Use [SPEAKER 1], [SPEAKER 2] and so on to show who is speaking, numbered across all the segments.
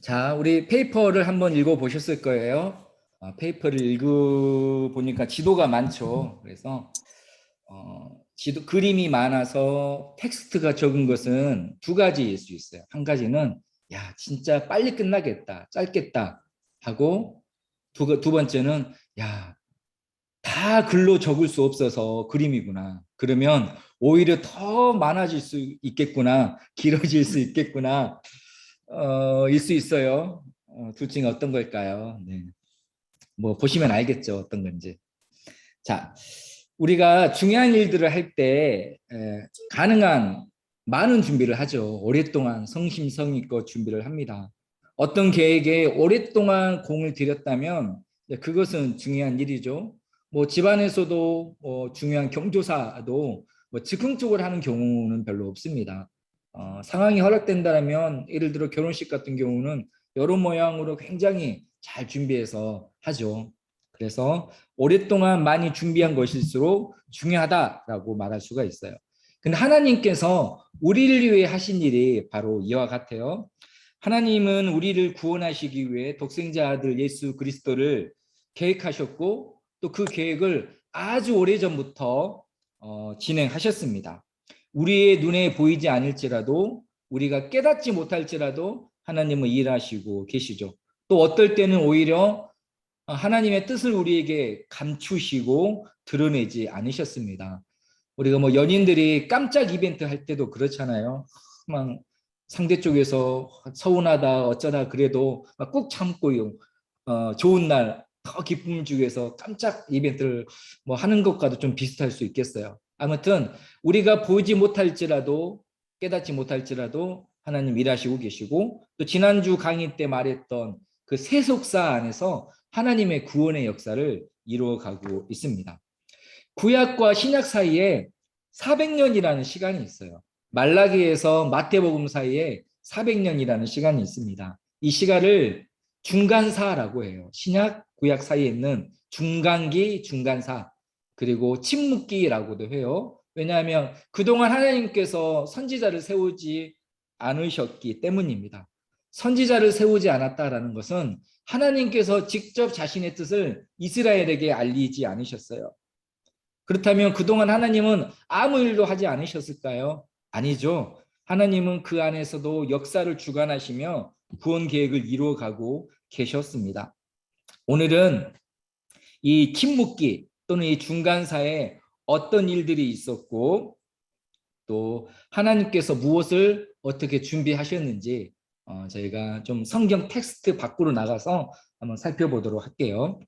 [SPEAKER 1] 자, 우리 페이퍼를 한번 읽어보셨을 거예요. 페이퍼를 읽어보니까 지도가 많죠. 그래서 지도 그림이 많아서 텍스트가 적은 것은 두 가지일 수 있어요. 한 가지는 야, 진짜 빨리 끝나겠다, 짧겠다 하고 두 번째는 야, 다 글로 적을 수 없어서 그림이구나. 그러면 오히려 더 많아질 수 있겠구나, 길어질 수 있겠구나. 일 수 있어요. 둘 중에 어떤 걸까요? 네. 뭐 보시면 알겠죠, 어떤 건지. 자, 우리가 중요한 일들을 할 때 가능한 많은 준비를 하죠. 오랫동안 성심성의껏 준비를 합니다. 어떤 계획에 오랫동안 공을 들였다면 그것은 중요한 일이죠. 뭐 집안에서도 중요한 경조사도 뭐 즉흥적으로 하는 경우는 별로 없습니다. 상황이 허락된다면 예를 들어 결혼식 같은 경우는 여러 모양으로 굉장히 잘 준비해서 하죠. 그래서 오랫동안 많이 준비한 것일수록 중요하다라고 말할 수가 있어요. 근데 하나님께서 우리를 위해 하신 일이 바로 이와 같아요. 하나님은 우리를 구원하시기 위해 독생자 아들 예수 그리스도를 계획하셨고 또 그 계획을 아주 오래전부터 진행하셨습니다. 우리의 눈에 보이지 않을지라도 우리가 깨닫지 못할지라도 하나님은 일하시고 계시죠. 또 어떨 때는 오히려 하나님의 뜻을 우리에게 감추시고 드러내지 않으셨습니다. 우리가 뭐 연인들이 깜짝 이벤트 할 때도 그렇잖아요. 막 상대 쪽에서 서운하다 어쩌다 그래도 꾹 참고요. 좋은 날 더 기쁨을 주기 위해서 깜짝 이벤트를 뭐 하는 것과도 좀 비슷할 수 있겠어요. 아무튼 우리가 보지 못할지라도 깨닫지 못할지라도 하나님 일하시고 계시고 또 지난주 강의 때 말했던 그 세속사 안에서 하나님의 구원의 역사를 이루어가고 있습니다. 구약과 신약 사이에 400년이라는 시간이 있어요. 말라기에서 마태복음 사이에 400년이라는 시간이 있습니다. 이 시간을 중간사라고 해요. 신약, 구약 사이에 있는 중간기, 중간사, 그리고 침묵기라고도 해요. 왜냐하면 그동안 하나님께서 선지자를 세우지 않으셨기 때문입니다. 선지자를 세우지 않았다라는 것은 하나님께서 직접 자신의 뜻을 이스라엘에게 알리지 않으셨어요. 그렇다면 그동안 하나님은 아무 일도 하지 않으셨을까요? 아니죠. 하나님은 그 안에서도 역사를 주관하시며 구원 계획을 이루어가고 계셨습니다. 오늘은 이 침묵기 또는 이 중간사에 어떤 일들이 있었고 또 하나님께서 무엇을 어떻게 준비하셨는지 저희가 좀 성경 텍스트 밖으로 나가서 한번 살펴보도록 할게요.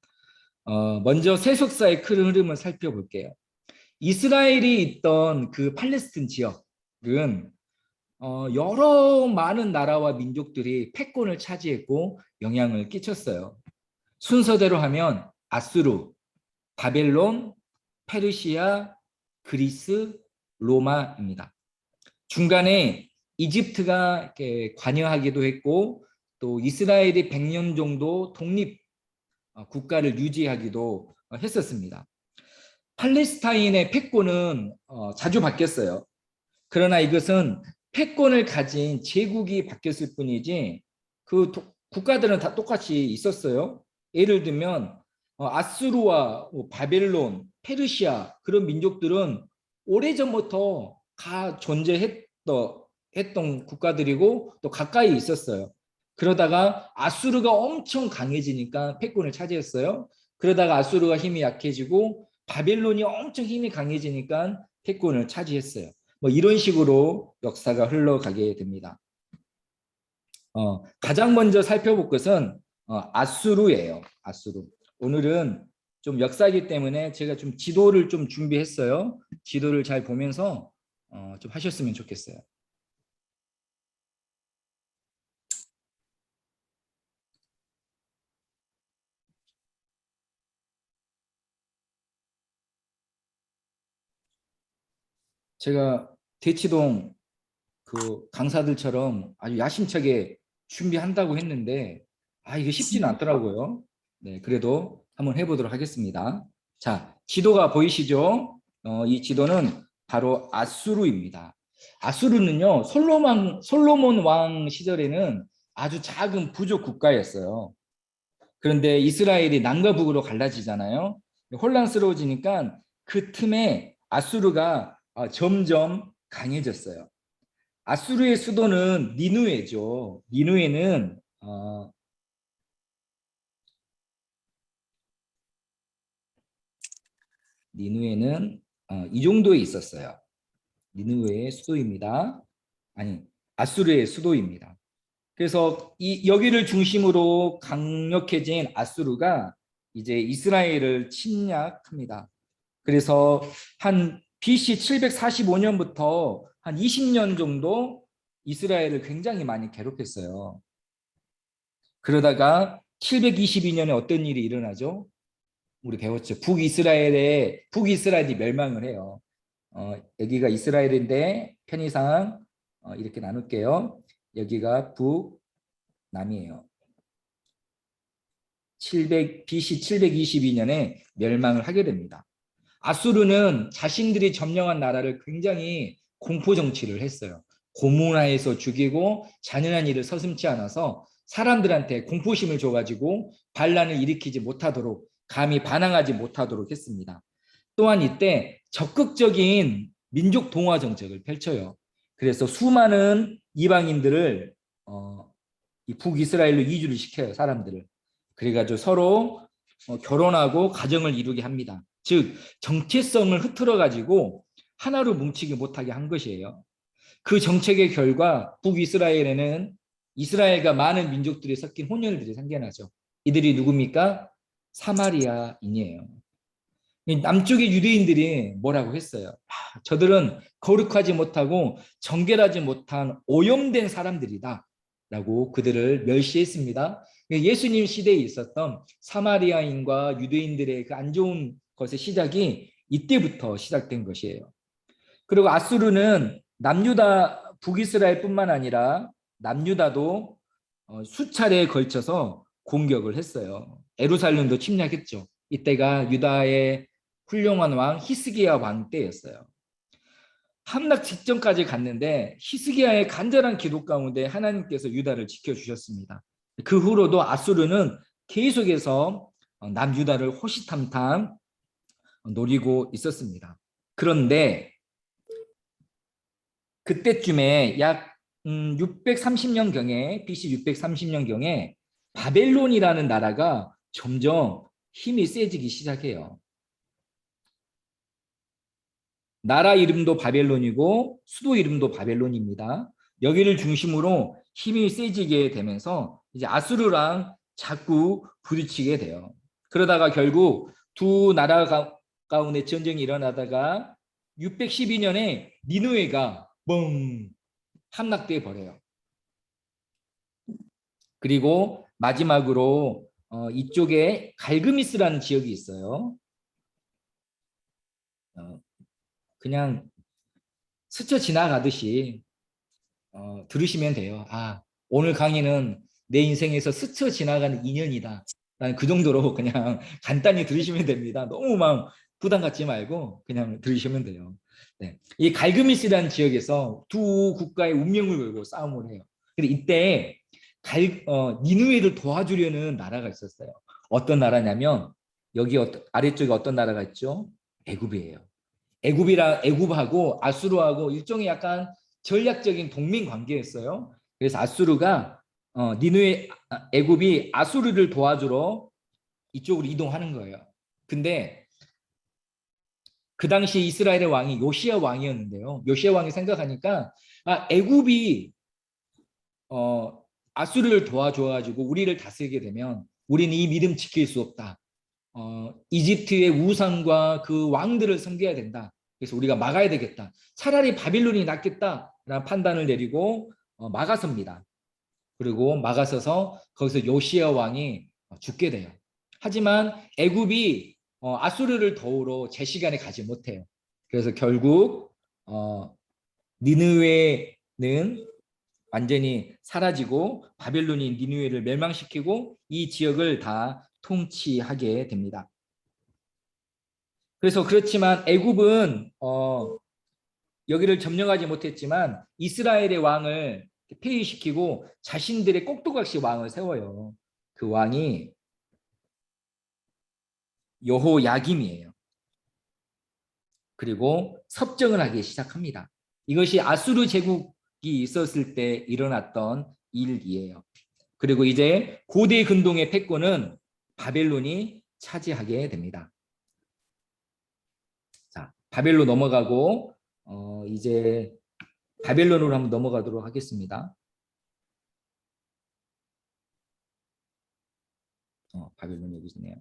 [SPEAKER 1] 먼저 세속사의 큰 흐름을 살펴볼게요. 이스라엘이 있던 그 팔레스틴 지역은 여러 많은 나라와 민족들이 패권을 차지했고 영향을 끼쳤어요. 순서대로 하면 아수르, 바벨론, 페르시아, 그리스, 로마입니다. 중간에 이집트가 이렇게 관여하기도 했고 또 이스라엘이 100년 정도 독립 국가를 유지하기도 했었습니다. 팔레스타인의 패권은 자주 바뀌었어요. 그러나 이것은 패권을 가진 제국이 바뀌었을 뿐이지 그 국가들은 다 똑같이 있었어요. 예를 들면 아수르와 바벨론, 페르시아 그런 민족들은 오래전부터 다 존재했던 국가들이고 또 가까이 있었어요. 그러다가 아수르가 엄청 강해지니까 패권을 차지했어요. 그러다가 아수르가 힘이 약해지고 바벨론이 엄청 힘이 강해지니까 패권을 차지했어요. 뭐 이런 식으로 역사가 흘러가게 됩니다. 가장 먼저 살펴볼 것은 아수르예요. 아수르. 오늘은 좀 역사이기 때문에 제가 좀 지도를 좀 준비했어요. 지도를 잘 보면서 좀 하셨으면 좋겠어요. 제가 대치동 그 강사들처럼 아주 야심차게 준비한다고 했는데 이게 쉽지는 않더라고요. 네, 그래도 한번 해보도록 하겠습니다. 자, 지도가 보이시죠? 이 지도는 바로 아수르입니다. 아수르는요, 솔로몬 왕 시절에는 아주 작은 부족 국가였어요. 그런데 이스라엘이 남과 북으로 갈라지잖아요. 혼란스러워지니까 그 틈에 아수르가 점점 강해졌어요. 아수르의 수도는 니누에죠. 니누에는 이 정도에 있었어요. 니누웨의 수도입니다. 아니, 아수르의 수도입니다. 그래서 여기를 중심으로 강력해진 아수르가 이제 이스라엘을 침략합니다. 그래서 한 BC 745년부터 한 20년 정도 이스라엘을 굉장히 많이 괴롭혔어요. 그러다가 722년에 어떤 일이 일어나죠? 우리 배웠죠. 북이스라엘이 멸망을 해요. 여기가 이스라엘인데 편의상 이렇게 나눌게요. 여기가 북남이에요. BC 722년에 멸망을 하게 됩니다. 아수르는 자신들이 점령한 나라를 굉장히 공포 정치를 했어요. 고문하에서 죽이고 잔인한 일을 서슴지 않아서 사람들한테 공포심을 줘가지고 반란을 일으키지 못하도록 감히 반항하지 못하도록 했습니다. 또한 이때 적극적인 민족 동화 정책을 펼쳐요. 그래서 수많은 이방인들을 이 북이스라엘로 이주를 시켜요. 사람들을. 그래가지고 서로 결혼하고 가정을 이루게 합니다. 즉 정체성을 흐트러 가지고 하나로 뭉치지 못하게 한 것이에요. 그 정책의 결과 북이스라엘에는 이스라엘과 많은 민족들이 섞인 혼혈들이 생겨나죠. 이들이 누굽니까? 사마리아인이에요. 남쪽의 유대인들이 뭐라고 했어요? 저들은 거룩하지 못하고 정결하지 못한 오염된 사람들이다 라고 그들을 멸시했습니다. 예수님 시대에 있었던 사마리아인과 유대인들의 그 안 좋은 것의 시작이 이때부터 시작된 것이에요. 그리고 아수르는 남유다 북이스라엘뿐만 아니라 남유다도 수차례에 걸쳐서 공격을 했어요. 예루살렘도 침략했죠. 이때가 유다의 훌륭한 왕 히스기야 왕 때였어요. 함락 직전까지 갔는데 히스기야의 간절한 기도 가운데 하나님께서 유다를 지켜주셨습니다. 그 후로도 아수르는 계속해서 남유다를 호시탐탐 노리고 있었습니다. 그런데 그때쯤에 약 630년경에 BC 630년경에 바벨론이라는 나라가 점점 힘이 세지기 시작해요. 나라 이름도 바벨론이고 수도 이름도 바벨론입니다. 여기를 중심으로 힘이 세지게 되면서 이제 아수르랑 자꾸 부딪히게 돼요. 그러다가 결국 두 나라 가운데 전쟁이 일어나다가 612년에 니느웨가 뻥 함락돼 버려요. 그리고 마지막으로 이쪽에 갈그미스라는 지역이 있어요. 그냥 스쳐 지나가듯이 들으시면 돼요. 오늘 강의는 내 인생에서 스쳐 지나가는 인연이다. 그 정도로 그냥 간단히 들으시면 됩니다. 너무 막 부담 갖지 말고 그냥 들으시면 돼요. 네. 이 갈그미스라는 지역에서 두 국가의 운명을 걸고 싸움을 해요. 근데 이때 니느웨를 도와주려는 나라가 있었어요. 어떤 나라냐면 여기 아래쪽에 어떤 나라가 있죠? 애굽이에요. 애굽하고 아수르하고 일종의 약간 전략적인 동맹 관계였어요. 그래서 아수르가 애굽이 아수르를 도와주러 이쪽으로 이동하는 거예요. 근데 그 당시 이스라엘의 왕이 요시야 왕이었는데요. 요시야 왕이 생각하니까 애굽이 아수르를 도와줘가지고 우리를 다스리게 되면 우리는 이 믿음 지킬 수 없다. 이집트의 우상과 그 왕들을 섬겨야 된다. 그래서 우리가 막아야 되겠다. 차라리 바빌론이 낫겠다라는 판단을 내리고 막아섭니다. 그리고 막아서서 거기서 요시야 왕이 죽게 돼요. 하지만 애굽이 아수르를 도우러 제 시간에 가지 못해요. 그래서 결국 니느웨는 완전히 사라지고 바벨론이 니느웨를 멸망시키고 이 지역을 다 통치하게 됩니다. 그래서 그렇지만 애굽은 여기를 점령하지 못했지만 이스라엘의 왕을 폐위시키고 자신들의 꼭두각시 왕을 세워요. 그 왕이 여호야김이에요. 그리고 섭정을 하기 시작합니다. 이것이 아수르 제국이 있었을 때 일어났던 일이에요. 그리고 이제 고대 근동의 패권은 바벨론이 차지하게 됩니다. 자, 바벨론 넘어가고 이제 바벨론으로 한번 넘어가도록 하겠습니다. 바벨론 여기 있네요.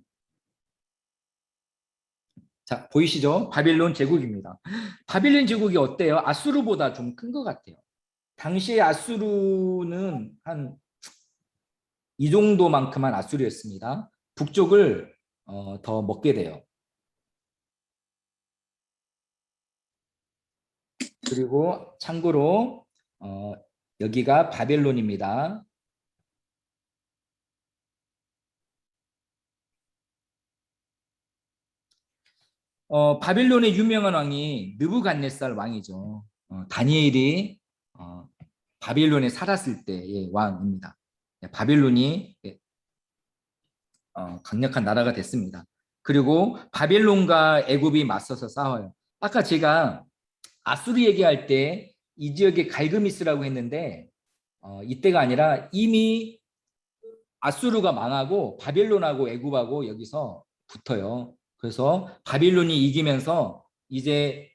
[SPEAKER 1] 자, 보이시죠? 바벨론 제국입니다. 바벨론 제국이 어때요? 아수르보다 좀 큰 것 같아요. 당시에 아수르는 한 이 정도만큼만 아수르였습니다. 북쪽을 더 먹게 돼요. 그리고 참고로 여기가 바벨론입니다. 바벨론의 유명한 왕이 느부갓네살 왕이죠. 다니엘이 바벨론에 살았을 때의 왕입니다. 바벨론이 강력한 나라가 됐습니다. 그리고 바벨론과 애굽이 맞서서 싸워요. 아까 제가 아수르 얘기할 때 이 지역에 갈그미스라고 했는데 이때가 아니라 이미 아수르가 망하고 바벨론하고 애굽하고 여기서 붙어요. 그래서 바빌론이 이기면서 이제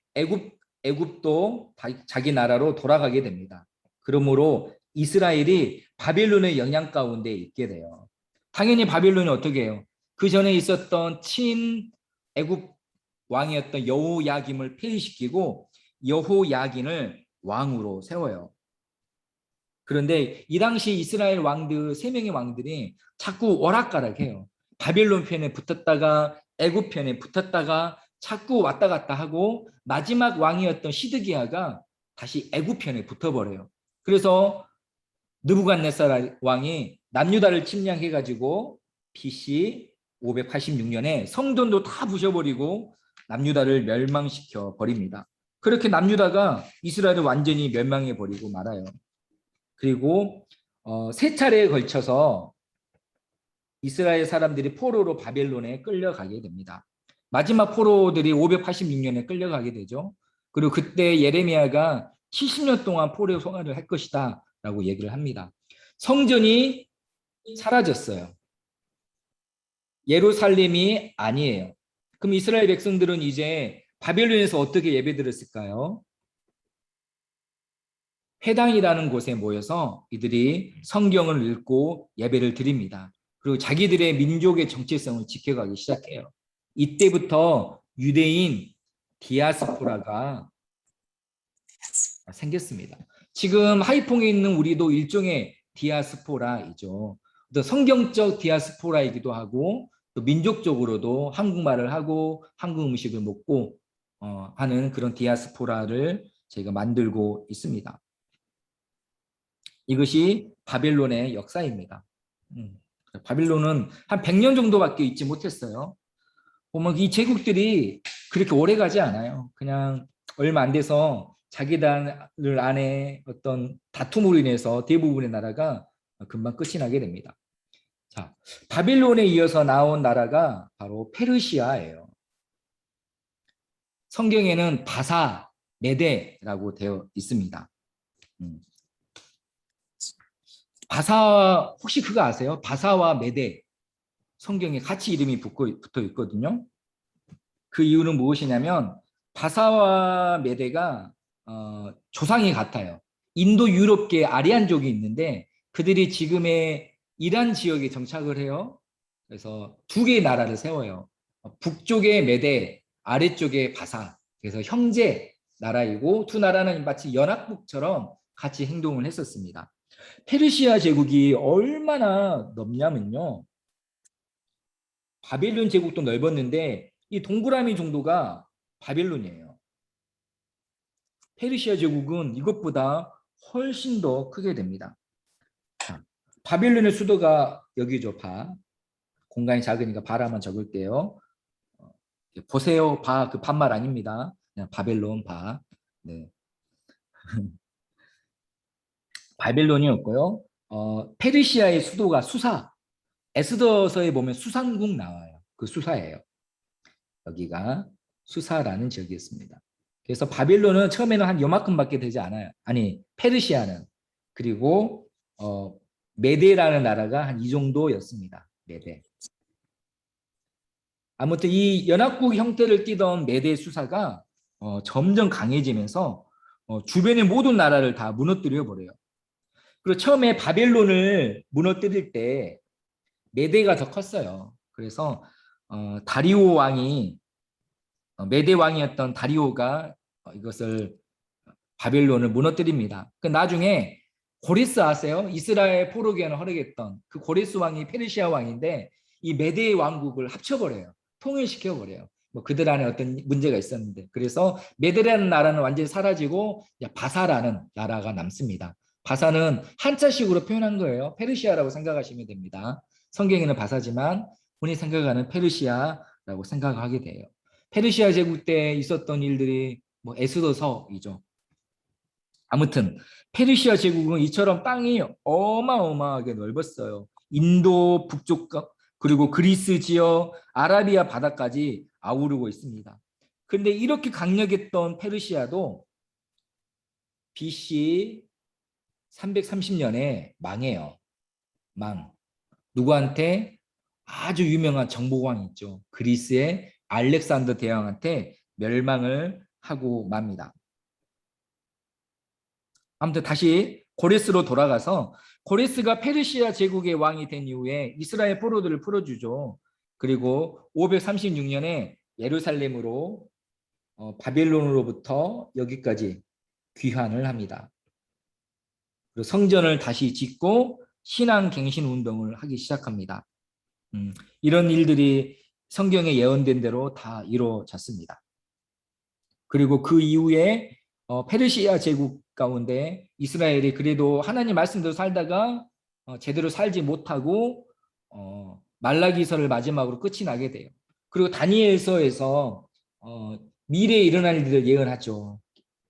[SPEAKER 1] 애굽도 자기 나라로 돌아가게 됩니다. 그러므로 이스라엘이 바빌론의 영향 가운데 있게 돼요. 당연히 바빌론이 어떻게 해요? 그 전에 있었던 친 애굽 왕이었던 여호야김을 폐위시키고 여호야긴을 왕으로 세워요. 그런데 이 당시 이스라엘 왕들, 세 명의 왕들이 자꾸 오락가락해요. 바빌론 편에 붙었다가 애굽 편에 붙었다가 자꾸 왔다 갔다 하고 마지막 왕이었던 시드기야가 다시 애굽 편에 붙어버려요. 그래서 느부갓네살 왕이 남유다를 침략해가지고 BC 586년에 성전도 다 부셔버리고 남유다를 멸망시켜 버립니다. 그렇게 남유다가 이스라엘을 완전히 멸망해버리고 말아요. 그리고 세 차례에 걸쳐서 이스라엘 사람들이 포로로 바벨론에 끌려가게 됩니다. 마지막 포로들이 586년에 끌려가게 되죠. 그리고 그때 예레미야가 70년 동안 포로 생활을 할 것이다 라고 얘기를 합니다. 성전이 사라졌어요. 예루살렘이 아니에요. 그럼 이스라엘 백성들은 이제 바벨론에서 어떻게 예배드렸을까요? 회당이라는 곳에 모여서 이들이 성경을 읽고 예배를 드립니다. 그리고 자기들의 민족의 정체성을 지켜가기 시작해요. 이때부터 유대인 디아스포라가 생겼습니다. 지금 하이퐁에 있는 우리도 일종의 디아스포라이죠. 또 성경적 디아스포라이기도 하고 또 민족적으로도 한국말을 하고 한국 음식을 먹고 하는 그런 디아스포라를 저희가 만들고 있습니다. 이것이 바벨론의 역사입니다. 바벨론은 한 100년 정도밖에 있지 못했어요. 보면 이 제국들이 그렇게 오래 가지 않아요. 그냥 얼마 안 돼서 자기들 안에 어떤 다툼으로 인해서 대부분의 나라가 금방 끝이 나게 됩니다. 자, 바벨론에 이어서 나온 나라가 바로 페르시아예요. 성경에는 바사, 메데라고 되어 있습니다. 바사 혹시 그거 아세요? 바사와 메데 성경에 같이 이름이 붙어 있거든요. 그 이유는 무엇이냐면 바사와 메데가 조상이 같아요. 인도 유럽계 아리안족이 있는데 그들이 지금의 이란 지역에 정착을 해요. 그래서 두 개의 나라를 세워요. 북쪽의 메데, 아래쪽의 바사. 그래서 형제 나라이고 두 나라는 마치 연합국처럼 같이 행동을 했었습니다. 페르시아 제국이 얼마나 넓냐면요. 바벨론 제국도 넓었는데 이 동그라미 정도가 바벨론이에요. 페르시아 제국은 이것보다 훨씬 더 크게 됩니다. 자, 바벨론의 수도가 여기죠. 바. 공간이 작으니까 바라 한번 적을게요. 보세요. 바, 그 반말 아닙니다. 그냥 바벨론 바. 네. 바벨론이었고요. 페르시아의 수도가 수사. 에스더서에 보면 수상국 나와요. 그 수사예요. 여기가 수사라는 지역이었습니다. 그래서 바빌론은 처음에는 한 요만큼밖에 되지 않아요. 아니, 페르시아는. 그리고 메데라는 나라가 한 이 정도였습니다. 메데. 아무튼 이 연합국 형태를 띠던 메데 수사가 점점 강해지면서 주변의 모든 나라를 다 무너뜨려 버려요. 그리고 처음에 바벨론을 무너뜨릴 때 메데가 더 컸어요. 그래서 다리오 왕이 메데 왕이었던 다리오가 이것을 바벨론을 무너뜨립니다. 그 나중에 고레스 아세요? 이스라엘 포로기한을 허락했던 그 고레스 왕이 페르시아 왕인데 이 메데 왕국을 합쳐버려요. 통일시켜버려요. 뭐 그들 안에 어떤 문제가 있었는데 그래서 메데라는 나라는 완전히 사라지고 바사라는 나라가 남습니다. 바사는 한자식으로 표현한 거예요. 페르시아라고 생각하시면 됩니다. 성경에는 바사지만 본인이 생각하는 페르시아라고 생각하게 돼요. 페르시아 제국 때 있었던 일들이 뭐 에스더서이죠. 아무튼 페르시아 제국은 이처럼 땅이 어마어마하게 넓었어요. 인도 북쪽 그리고 그리스 지역, 아라비아 바다까지 아우르고 있습니다. 근데 이렇게 강력했던 페르시아도 BC 330년에 망해요. 망. 누구한테? 아주 유명한 정복왕이 있죠. 그리스의 알렉산더 대왕한테 멸망을 하고 맙니다. 아무튼 다시 고레스로 돌아가서 고레스가 페르시아 제국의 왕이 된 이후에 이스라엘 포로들을 풀어주죠. 그리고 536년에 예루살렘으로 바벨론으로부터 여기까지 귀환을 합니다. 그리고 성전을 다시 짓고 신앙 갱신 운동을 하기 시작합니다. 이런 일들이 성경에 예언된 대로 다 이루어졌습니다. 그리고 그 이후에 페르시아 제국 가운데 이스라엘이 그래도 하나님 말씀대로 살다가 제대로 살지 못하고 말라기서를 마지막으로 끝이 나게 돼요. 그리고 다니엘서에서 미래에 일어날 일들을 예언하죠.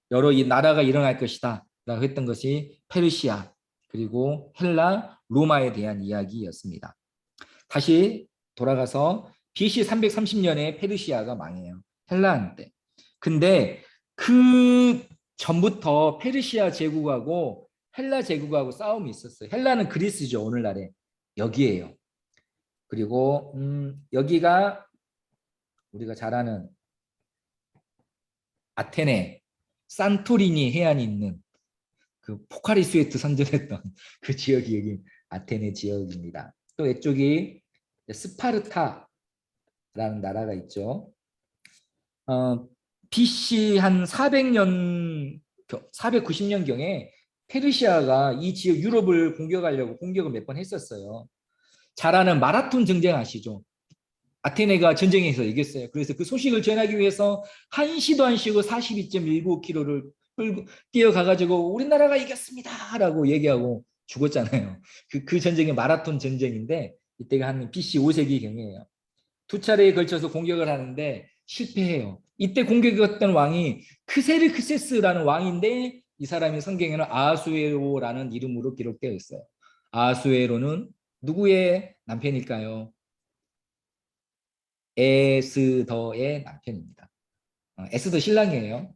[SPEAKER 1] 여러 나라가 일어날 것이다 라고 했던 것이 페르시아 그리고 헬라, 로마에 대한 이야기였습니다. 다시 돌아가서 BC 330년에 페르시아가 망해요. 헬라한테. 근데 그 전부터 페르시아 제국하고 헬라 제국하고 싸움이 있었어요. 헬라는 그리스죠. 오늘날에. 여기에요. 그리고 여기가 우리가 잘 아는 아테네, 산토리니 해안이 있는 그 포카리스웨트 선전했던 그 지역이 여기 아테네 지역입니다. 또 이쪽이 스파르타라는 나라가 있죠. BC 한 400년, 490년경에 페르시아가 이 지역 유럽을 공격하려고 공격을 몇 번 했었어요. 잘 아는 마라톤 전쟁 아시죠? 아테네가 전쟁에서 이겼어요. 그래서 그 소식을 전하기 위해서 한시도 안 쉬고 42.19km를 뛰어가가지고 우리나라가 이겼습니다 라고 얘기하고 죽었잖아요. 그 전쟁이 마라톤 전쟁인데 이때가 한 BC 5세기경이에요. 두 차례에 걸쳐서 공격을 하는데 실패해요. 이때 공격했던 왕이 크세르크세스라는 왕인데 이 사람이 성경에는 아하수에로라는 이름으로 기록되어 있어요. 아하수에로는 누구의 남편일까요? 에스더의 남편입니다. 에스더 신랑이에요.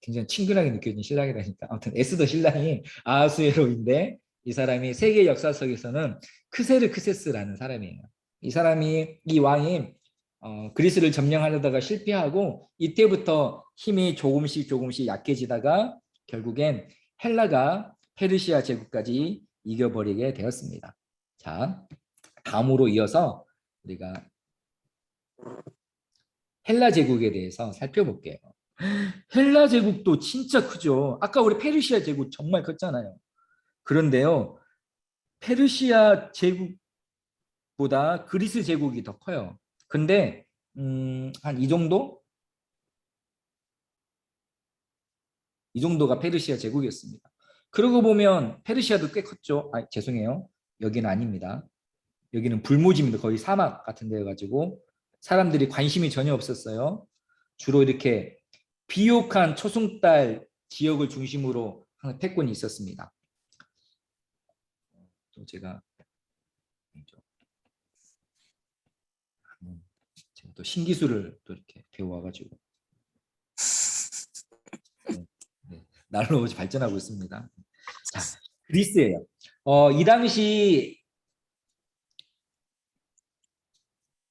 [SPEAKER 1] 굉장히 친근하게 느껴지는 신랑이라니까. 아무튼 에스더 신랑이 아하수에로인데 이 사람이 세계 역사 속에서는 크세르크세스라는 사람이에요. 이 왕이 그리스를 점령하려다가 실패하고 이때부터 힘이 조금씩 약해지다가 결국엔 헬라가 페르시아 제국까지 이겨버리게 되었습니다. 자, 다음으로 이어서 우리가 헬라 제국에 대해서 살펴볼게요. 헬라 제국도 진짜 크죠. 아까 우리 페르시아 제국 정말 컸잖아요. 그런데요, 페르시아 제국보다 그리스 제국이 더 커요. 근데 한 이 정도? 이 정도가 페르시아 제국이었습니다. 그러고 보면 페르시아도 꽤 컸죠. 죄송해요. 여기는 아닙니다. 여기는 불모지입니다. 거의 사막 같은 데여가지고 사람들이 관심이 전혀 없었어요. 주로 이렇게 비옥한 초승달 지역을 중심으로 패권이 있었습니다. 또 제가 또 신기술을 또 이렇게 배워와가지고 날로 발전하고 있습니다. 자, 그리스예요. 이 당시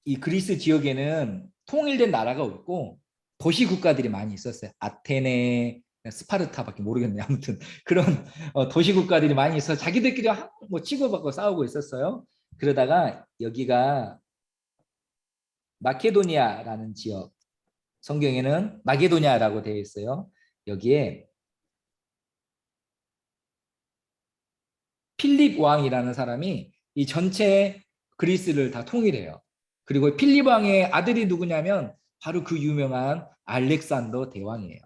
[SPEAKER 1] 이 그리스 지역에는 통일된 나라가 없고 도시 국가들이 많이 있었어요. 아테네, 스파르타밖에 모르겠네요. 아무튼 그런 도시 국가들이 많이 있어 자기들끼리 뭐 치고받고 싸우고 있었어요. 그러다가 여기가 마케도니아라는 지역, 성경에는 마게도냐라고 되어 있어요. 여기에 필립 왕이라는 사람이 이 전체 그리스를 다 통일해요. 그리고 필립 왕의 아들이 누구냐면 바로 그 유명한 알렉산더 대왕이에요.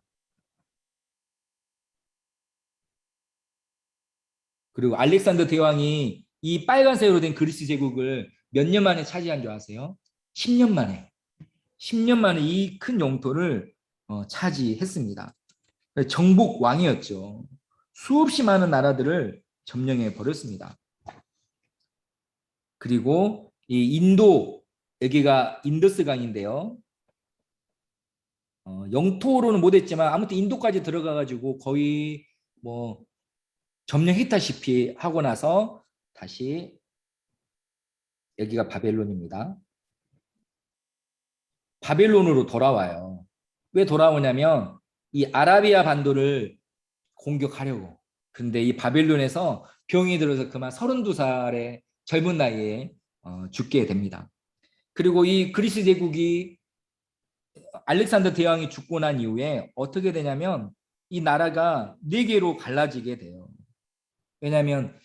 [SPEAKER 1] 그리고 알렉산더 대왕이 이 빨간색으로 된 그리스 제국을 몇 년 만에 차지한 줄 아세요? 10년 만에. 10년 만에 이 큰 영토를 차지했습니다. 정복 왕이었죠. 수없이 많은 나라들을 점령해 버렸습니다. 그리고 이 인도, 여기가 인더스강인데요. 영토로는 못했지만 아무튼 인도까지 들어가가지고 거의 뭐 점령했다시피 하고 나서 다시 여기가 바벨론입니다. 바벨론으로 돌아와요. 왜 돌아오냐면 이 아라비아 반도를 공격하려고. 근데 이 바벨론에서 병이 들어서 그만 32살의 젊은 나이에 죽게 됩니다. 그리고 이 그리스 제국이 알렉산더 대왕이 죽고 난 이후에 어떻게 되냐면 이 나라가 4개로 갈라지게 돼요. 왜냐하면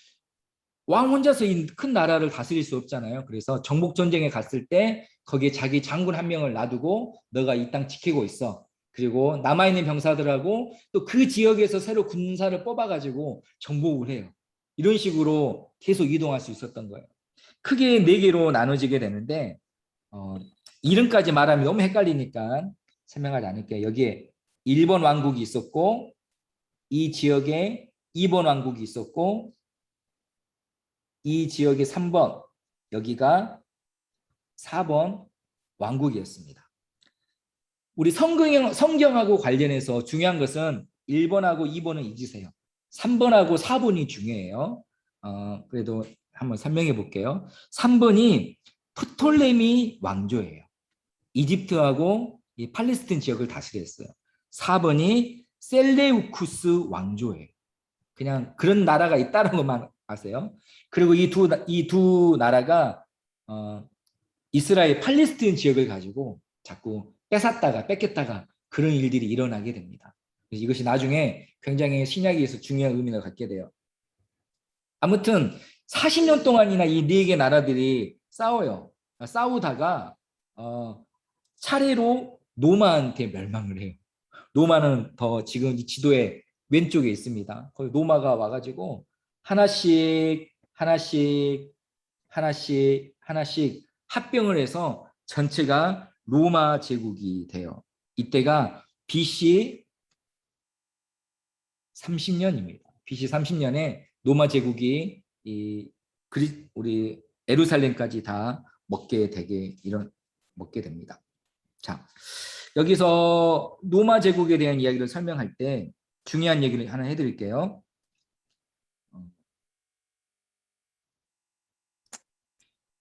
[SPEAKER 1] 왕 혼자서 이 큰 나라를 다스릴 수 없잖아요. 그래서 정복 전쟁에 갔을 때 거기에 자기 장군 한 명을 놔두고 너가 이 땅 지키고 있어. 그리고 남아있는 병사들하고 또 그 지역에서 새로 군사를 뽑아가지고 정복을 해요. 이런 식으로 계속 이동할 수 있었던 거예요. 크게 4개로 나눠지게 되는데 이름까지 말하면 너무 헷갈리니까 설명하지 않을게요. 여기에 1번 왕국이 있었고 이 지역에 2번 왕국이 있었고 이 지역의 3번, 여기가 4번 왕국이었습니다. 우리 성경하고 관련해서 중요한 것은 1번하고 2번은 잊으세요. 3번하고 4번이 중요해요. 그래도 한번 설명해 볼게요. 3번이 프톨레미 왕조예요. 이집트하고 이 팔레스틴 지역을 다스렸어요. 4번이 셀레우쿠스 왕조예요. 그냥 그런 나라가 있다는 것만 아세요. 그리고 이 두 나라가 이스라엘 팔레스틴 지역을 가지고 자꾸 뺏었다가 뺏겼다가 그런 일들이 일어나게 됩니다. 그래서 이것이 나중에 굉장히 신약에서 중요한 의미를 갖게 돼요. 아무튼 40년 동안이나 이 4개 나라들이 싸워요. 싸우다가 차례로 노마한테 멸망을 해요. 노마는 더 지금 이 지도에 왼쪽에 있습니다. 거기 노마가 와가지고 하나씩 하나씩 하나씩 하나씩 합병을 해서 전체가 로마 제국이 돼요. 이때가 BC 30년입니다. BC 30년에 로마 제국이 우리 예루살렘까지 다 먹게 됩니다. 자, 여기서 로마 제국에 대한 이야기를 설명할 때 중요한 얘기를 하나 해드릴게요.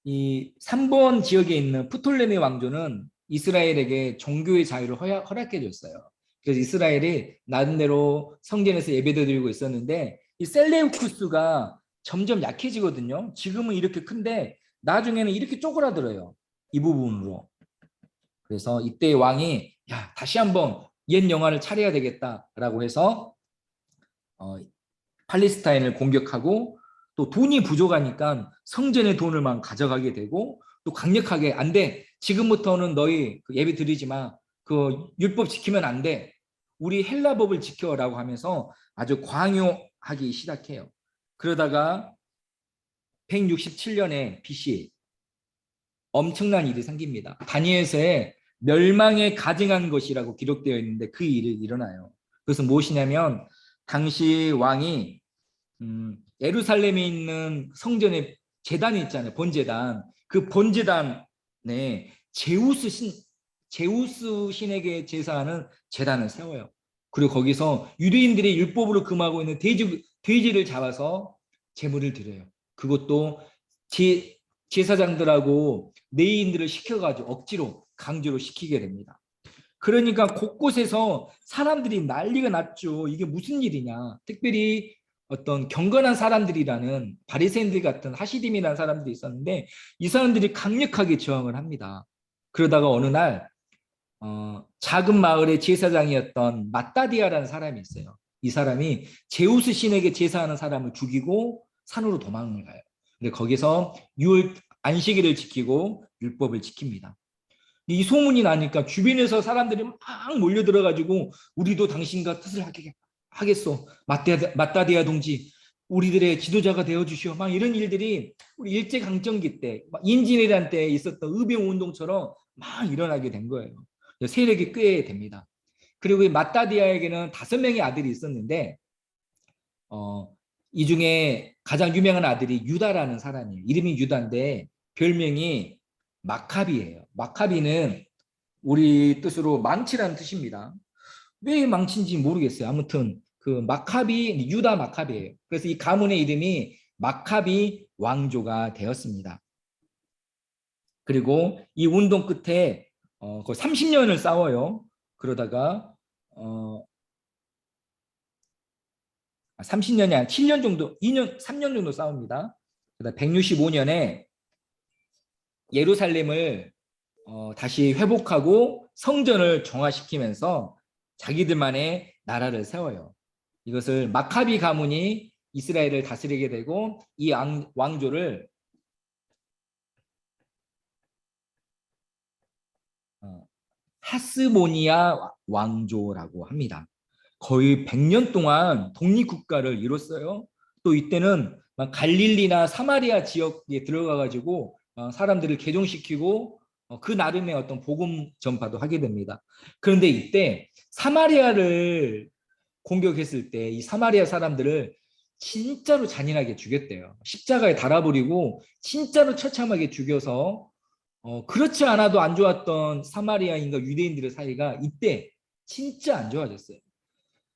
[SPEAKER 1] 이 3번 지역에 있는 프톨레미 왕조는 이스라엘에게 종교의 자유를 허락해 줬어요. 그래서 이스라엘이 나름대로 성전에서 예배도 드리고 있었는데 이 셀레우쿠스가 점점 약해지거든요. 지금은 이렇게 큰데 나중에는 이렇게 쪼그라들어요. 이 부분으로. 그래서 이때 왕이 야 다시 한번 옛 영화를 차려야 되겠다라고 해서 팔레스타인을 공격하고 또 돈이 부족하니까 성전의 돈을만 가져가게 되고 또 강력하게 안 돼. 지금부터는 너희 예배 드리지 마. 그 율법 지키면 안 돼. 우리 헬라법을 지켜라고 하면서 아주 강요하기 시작해요. 그러다가 167년에 BC 엄청난 일이 생깁니다. 다니엘서에 멸망에 가증한 것이라고 기록되어 있는데 그 일이 일어나요. 그것은 무엇이냐면 당시 왕이 예루살렘에 있는 성전에 제단이 있잖아요. 본제단. 그 본제단에 제우스 신에게 제사하는 제단을 세워요. 그리고 거기서 유대인들이 율법으로 금하고 있는 돼지를 잡아서 제물을 드려요. 그것도 제사장들하고 레위인들을 시켜가지고 억지로 강제로 시키게 됩니다. 그러니까 곳곳에서 사람들이 난리가 났죠. 이게 무슨 일이냐. 특별히 어떤 경건한 사람들이라는 바리새인들 같은 하시딤이라는 사람들이 있었는데 이 사람들이 강력하게 저항을 합니다. 그러다가 어느 날 작은 마을의 제사장이었던 마따디아라는 사람이 있어요. 이 사람이 제우스 신에게 제사하는 사람을 죽이고 산으로 도망을 가요. 근데 거기서 안식일을 지키고 율법을 지킵니다. 이 소문이 나니까 주변에서 사람들이 막 몰려들어가지고 우리도 당신과 뜻을 하겠소. 마따디아 동지, 우리들의 지도자가 되어주시오. 막 이런 일들이 우리 일제강점기 때, 인진이란 때 있었던 의병운동처럼 막 일어나게 된 거예요. 세력이 꽤 됩니다. 그리고 이 마따디아에게는 5명의 아들이 있었는데 이 중에 가장 유명한 아들이 유다라는 사람이에요. 이름이 유다인데 별명이 마카비예요. 마카비는 우리 뜻으로 망치라는 뜻입니다. 왜 망치인지 모르겠어요. 아무튼 그 마카비, 유다 마카비예요. 그래서 이 가문의 이름이 마카비 왕조가 되었습니다. 그리고 이 운동 끝에 거의 30년을 싸워요. 그러다가 30년이 아니라 7년 정도, 3년 정도 싸웁니다. 그다음 165년에 예루살렘을 다시 회복하고 성전을 정화시키면서 자기들만의 나라를 세워요. 이것을 마카비 가문이 이스라엘을 다스리게 되고 이 왕조를 하스모니아 왕조라고 합니다. 거의 100년 동안 독립국가를 이뤘어요. 또 이때는 갈릴리나 사마리아 지역에 들어가가지고 사람들을 개종시키고 그 나름의 어떤 복음 전파도 하게 됩니다. 그런데 이때 사마리아를 공격했을 때 이 사마리아 사람들을 진짜로 잔인하게 죽였대요. 십자가에 달아버리고 진짜로 처참하게 죽여서 그렇지 않아도 안 좋았던 사마리아인과 유대인들의 사이가 이때 진짜 안 좋아졌어요.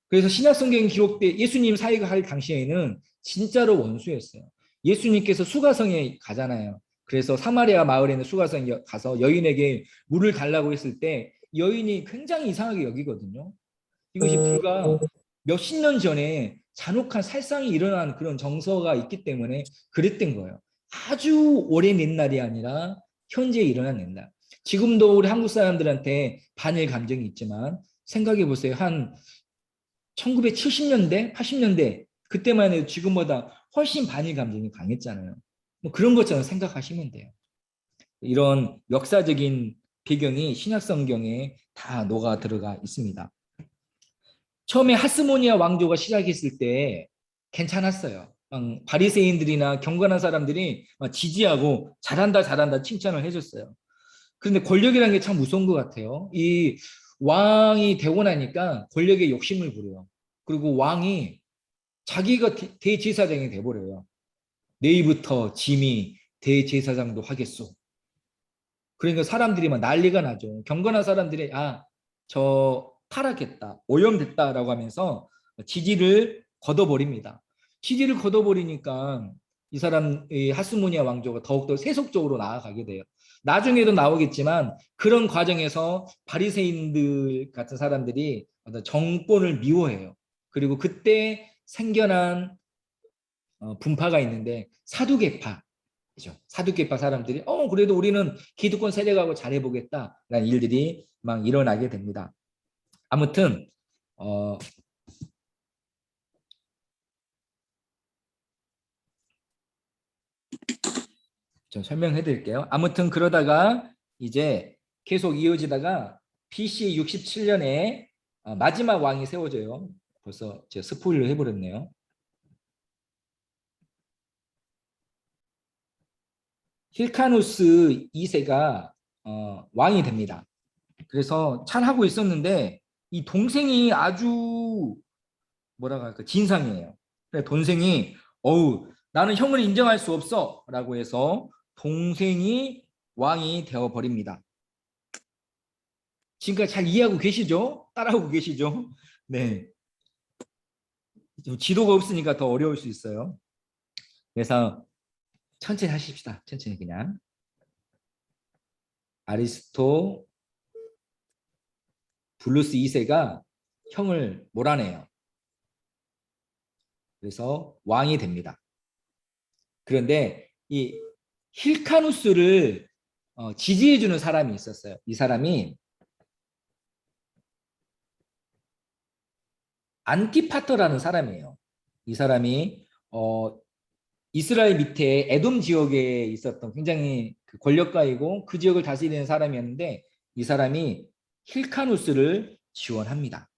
[SPEAKER 1] 그래서 신약성경에 기록돼 예수님 사역을 할 당시에는 진짜로 원수였어요. 예수님께서 수가성에 가잖아요. 그래서 사마리아 마을에 있는 수가성에 가서 여인에게 물을 달라고 했을 때 여인이 굉장히 이상하게 여기거든요. 이것이 불과 몇십 년 전에 잔혹한 살상이 일어난 그런 정서가 있기 때문에 그랬던 거예요. 아주 오랜 옛날이 아니라 현재 일어난 옛날. 지금도 우리 한국 사람들한테 반일 감정이 있지만 생각해 보세요. 한 1970년대, 80년대 그때만 해도 지금보다 훨씬 반일 감정이 강했잖아요. 뭐 그런 것처럼 생각하시면 돼요. 이런 역사적인 배경이 신약 성경에 다 녹아 들어가 있습니다. 처음에 하스모니아 왕조가 시작했을 때 괜찮았어요. 바리새인들이나 경건한 사람들이 지지하고 잘한다 잘한다 칭찬을 해줬어요. 그런데 권력이라는 게 참 무서운 것 같아요. 이 왕이 되고 나니까 권력에 욕심을 부려요. 그리고 왕이 자기가 대제사장이 돼버려요. 내일부터 짐이 대제사장도 하겠소. 그러니까 사람들이 막 난리가 나죠. 경건한 사람들이 저 타락했다, 오염됐다라고 하면서 지지를 걷어버립니다. 지지를 걷어버리니까 이 사람 이 하스모니아 왕조가 더욱더 세속적으로 나아가게 돼요. 나중에도 나오겠지만 그런 과정에서 바리새인들 같은 사람들이 어떤 정권을 미워해요. 그리고 그때 생겨난 분파가 있는데 사두개파. 사두개파 사람들이 그래도 우리는 기득권 세력하고 잘해보겠다라는 일들이 막 일어나게 됩니다. 아무튼 좀 설명해 드릴게요. 아무튼 그러다가 이제 계속 이어지다가 BC 67년에 마지막 왕이 세워져요. 벌써 제가 스포일러 해버렸네요. 힐카누스 2세가 왕이 됩니다. 그래서 잘 하고 있었는데 이 동생이 아주 뭐라고 할까 진상이에요. 그래 동생이 어우 나는 형을 인정할 수 없어라고 해서 동생이 왕이 되어 버립니다. 지금까지 잘 이해하고 계시죠? 따라하고 계시죠? 네. 지도가 없으니까 더 어려울 수 있어요. 그래서 천천히 하십시다. 천천히 그냥. 아리스토 블루스 2세가 형을 몰아내요. 그래서 왕이 됩니다. 그런데 이 힐카누스를 지지해주는 사람이 있었어요. 이 사람이 안티파터라는 사람이에요. 이 사람이 이스라엘 밑에 에돔 지역에 있었던 굉장히 권력가이고 그 지역을 다스리는 사람이었는데 이 사람이 힐카누스를 지원합니다.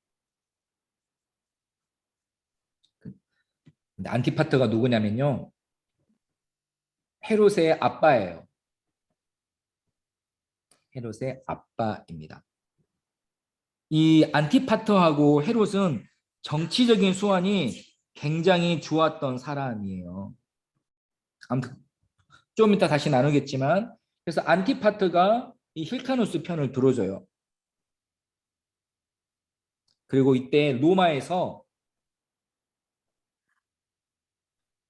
[SPEAKER 1] 근데 안티파터가 누구냐면요. 헤롯의 아빠예요. 헤롯의 아빠입니다. 이 안티파터하고 헤롯은 정치적인 수완이 굉장히 좋았던 사람이에요. 아무튼 좀 이따 다시 나누겠지만 그래서 안티파터가 이 힐카누스 편을 들어줘요. 그리고 이때 로마에서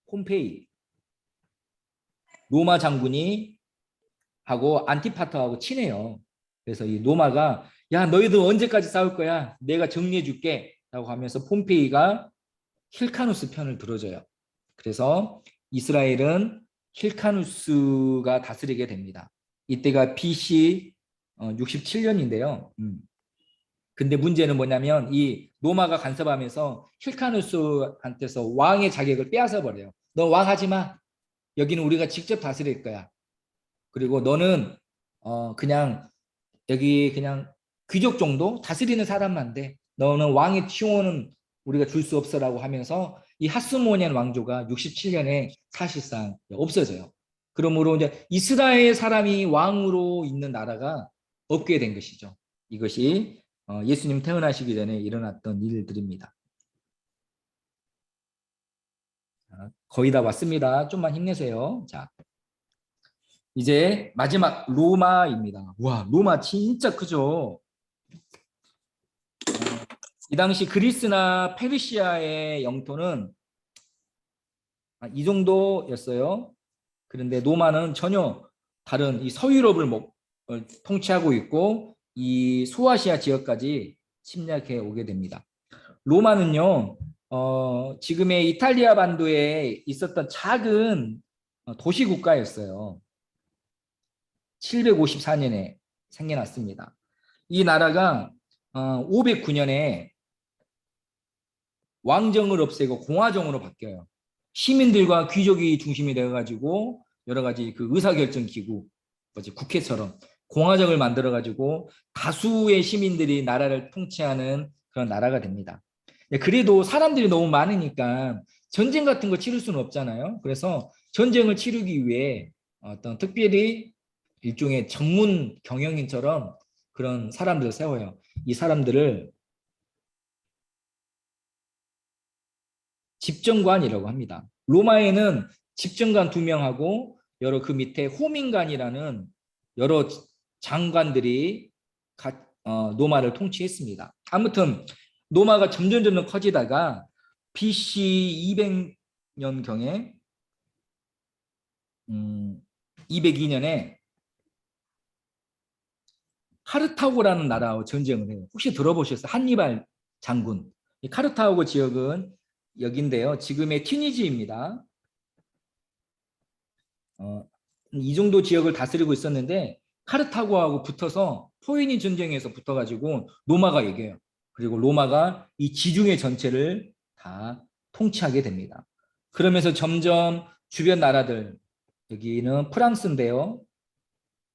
[SPEAKER 1] 폼페이 로마 장군이 하고 안티파터하고 친해요. 그래서 이 로마가 야 너희들 언제까지 싸울 거야? 내가 정리해 줄게 라고 하면서 폼페이가 힐카누스 편을 들어줘요. 그래서 이스라엘은 힐카누스가 다스리게 됩니다. 이때가 BC 67년인데요. 근데 문제는 뭐냐면 이 로마가 간섭하면서 힐카누스한테서 왕의 자격을 빼앗아 버려요. 너 왕하지 마. 여기는 우리가 직접 다스릴 거야. 그리고 너는 그냥 여기 그냥 귀족 정도 다스리는 사람만 돼. 너는 왕의 치원은 우리가 줄 수 없어라고 하면서 이 하스모니안 왕조가 67년에 사실상 없어져요. 그러므로 이제 이스라엘 사람이 왕으로 있는 나라가 없게 된 것이죠. 이것이 예수님 태어나시기 전에 일어났던 일들입니다. 거의 다 왔습니다. 좀만 힘내세요. 자, 이제 마지막 로마입니다. 와, 로마 진짜 크죠? 이 당시 그리스나 페르시아의 영토는 이 정도였어요. 그런데 로마는 전혀 다른 이 서유럽을 통치하고 있고 이 소아시아 지역까지 침략해 오게 됩니다. 로마는요, 지금의 이탈리아 반도에 있었던 작은 도시 국가였어요. 754년에 생겨났습니다. 이 나라가 509년에 왕정을 없애고 공화정으로 바뀌어요. 시민들과 귀족이 중심이 되어가지고 여러 가지 그 의사결정 기구, 국회처럼 공화정을 만들어가지고 다수의 시민들이 나라를 통치하는 그런 나라가 됩니다. 그래도 사람들이 너무 많으니까 전쟁 같은 거 치를 수는 없잖아요. 그래서 전쟁을 치르기 위해 어떤 특별히 일종의 전문 경영인처럼 그런 사람들을 세워요. 이 사람들을 집정관이라고 합니다. 로마에는 집정관 2명하고 여러 그 밑에 호민관이라는 여러 장관들이 로마를 통치했습니다. 아무튼 로마가 점점 커지다가 BC 200년경에 202년에 카르타고라는 나라와 전쟁을 해요. 혹시 들어보셨어요? 한니발 장군. 이 카르타고 지역은 여기인데요. 지금의 튀니지입니다. 이 정도 지역을 다스리고 있었는데 카르타고하고 붙어서 포에니 전쟁에서 붙어가지고 로마가 이겨요. 그리고 로마가 이 지중해 전체를 다 통치하게 됩니다. 그러면서 점점 주변 나라들, 여기는 프랑스인데요.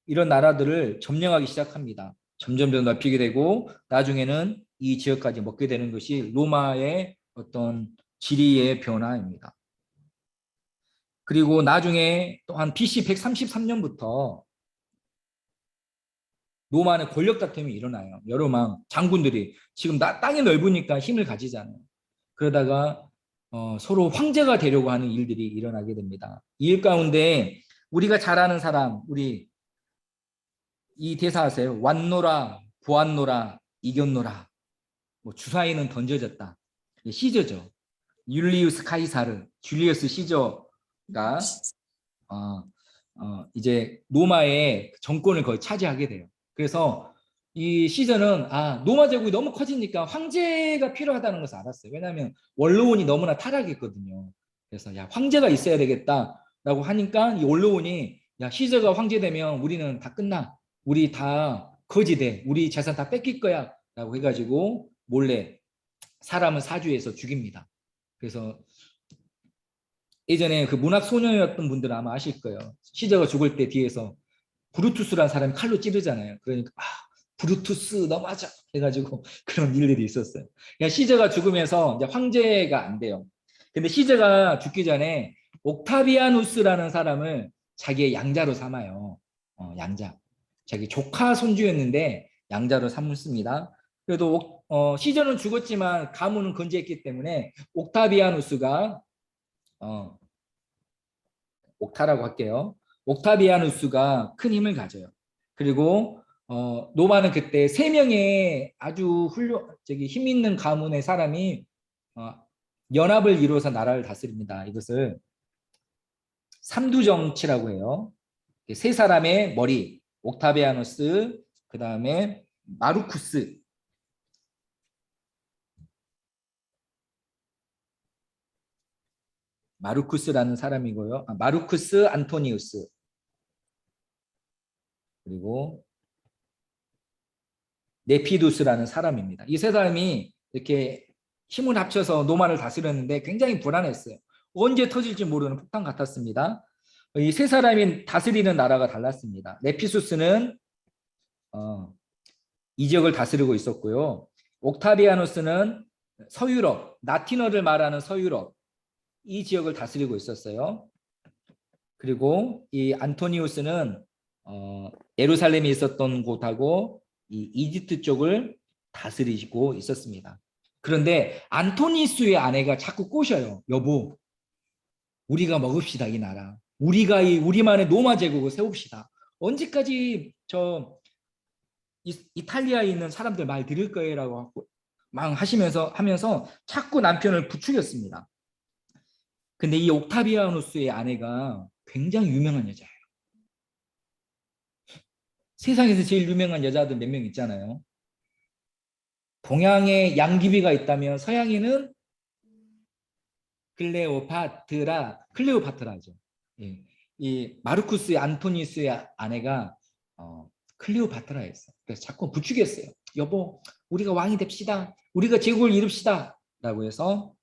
[SPEAKER 1] 이런 나라들을 점령하기 시작합니다. 점점 더 넓히게 되고 나중에는 이 지역까지 먹게 되는 것이 로마의 어떤 지리의 변화입니다. 그리고 나중에 또한 BC 133년부터 로마는 권력 다툼이 일어나요. 여러 막 장군들이 지금 땅이 넓으니까 힘을 가지잖아요. 그러다가 서로 황제가 되려고 하는 일들이 일어나게 됩니다. 이 일 가운데 우리가 잘 아는 사람, 우리 이 대사 아세요? 왔노라, 보았노라, 이겼노라. 뭐 주사위는 던져졌다. 시저죠. 율리우스 카이사르, 줄리어스 시저가 이제 로마의 정권을 거의 차지하게 돼요. 그래서 이 시저는 로마 제국이 너무 커지니까 황제가 필요하다는 것을 알았어요. 왜냐하면 원로원이 너무나 타락했거든요. 그래서 야, 황제가 있어야 되겠다라고 하니까 이 원로원이 야, 시저가 황제 되면 우리는 다 끝나. 우리 다 거지돼. 우리 재산 다 뺏길 거야. 라고 해가지고 몰래 사람을 사주해서 죽입니다. 그래서 예전에 그 문학 소녀였던 분들은 아마 아실 거예요. 시저가 죽을 때 뒤에서 브루투스라는 사람이 칼로 찌르잖아요. 그러니까 브루투스 너 맞아 해가지고 그런 일들이 있었어요. 그러니까 시저가 죽으면서 이제 황제가 안 돼요. 근데 시저가 죽기 전에 옥타비아누스라는 사람을 자기의 양자로 삼아요. 양자. 자기 조카 손주였는데 양자로 삼습니다. 그래도 시저는 죽었지만 가문은 건재했기 때문에 옥타비아누스가 옥타라고 할게요. 옥타비아누스가 큰 힘을 가져요. 그리고 로마는 그때 세 명의 아주 힘 있는 가문의 사람이 연합을 이루어서 나라를 다스립니다. 이것을 삼두정치라고 해요. 세 사람의 머리, 옥타비아누스, 그 다음에 마루쿠스. 마루쿠스라는 사람이고요. 마루쿠스 안토니우스. 그리고 네피두스라는 사람입니다. 이 세 사람이 이렇게 힘을 합쳐서 로마를 다스렸는데 굉장히 불안했어요. 언제 터질지 모르는 폭탄 같았습니다. 이 세 사람이 다스리는 나라가 달랐습니다. 네피수스는 이 지역을 다스리고 있었고요. 옥타비아누스는 서유럽, 라틴어를 말하는 서유럽 이 지역을 다스리고 있었어요. 그리고 이 안토니우스는 예루살렘에 있었던 곳하고 이 이집트 쪽을 다스리고 있었습니다. 그런데 안토니우스의 아내가 자꾸 꼬셔요. 여보, 우리가 먹읍시다 이 나라. 우리가 우리만의 로마 제국을 세웁시다. 언제까지 이탈리아에 있는 사람들 말 들을 거예요라고 막 하면서 자꾸 남편을 부추겼습니다. 근데 이 옥타비아누스의 아내가 굉장히 유명한 여자예요. 세상에서 제일 유명한 여자들 몇 명 있잖아요. 동양에 양귀비가 있다면 서양에는 클레오파트라죠. 예. 이 마르쿠스 안토니우스의 아내가 클레오파트라였어. 그래서 자꾸 부추겼어요. 여보, 우리가 왕이 됩시다. 우리가 제국을 이룹시다. 라고 해서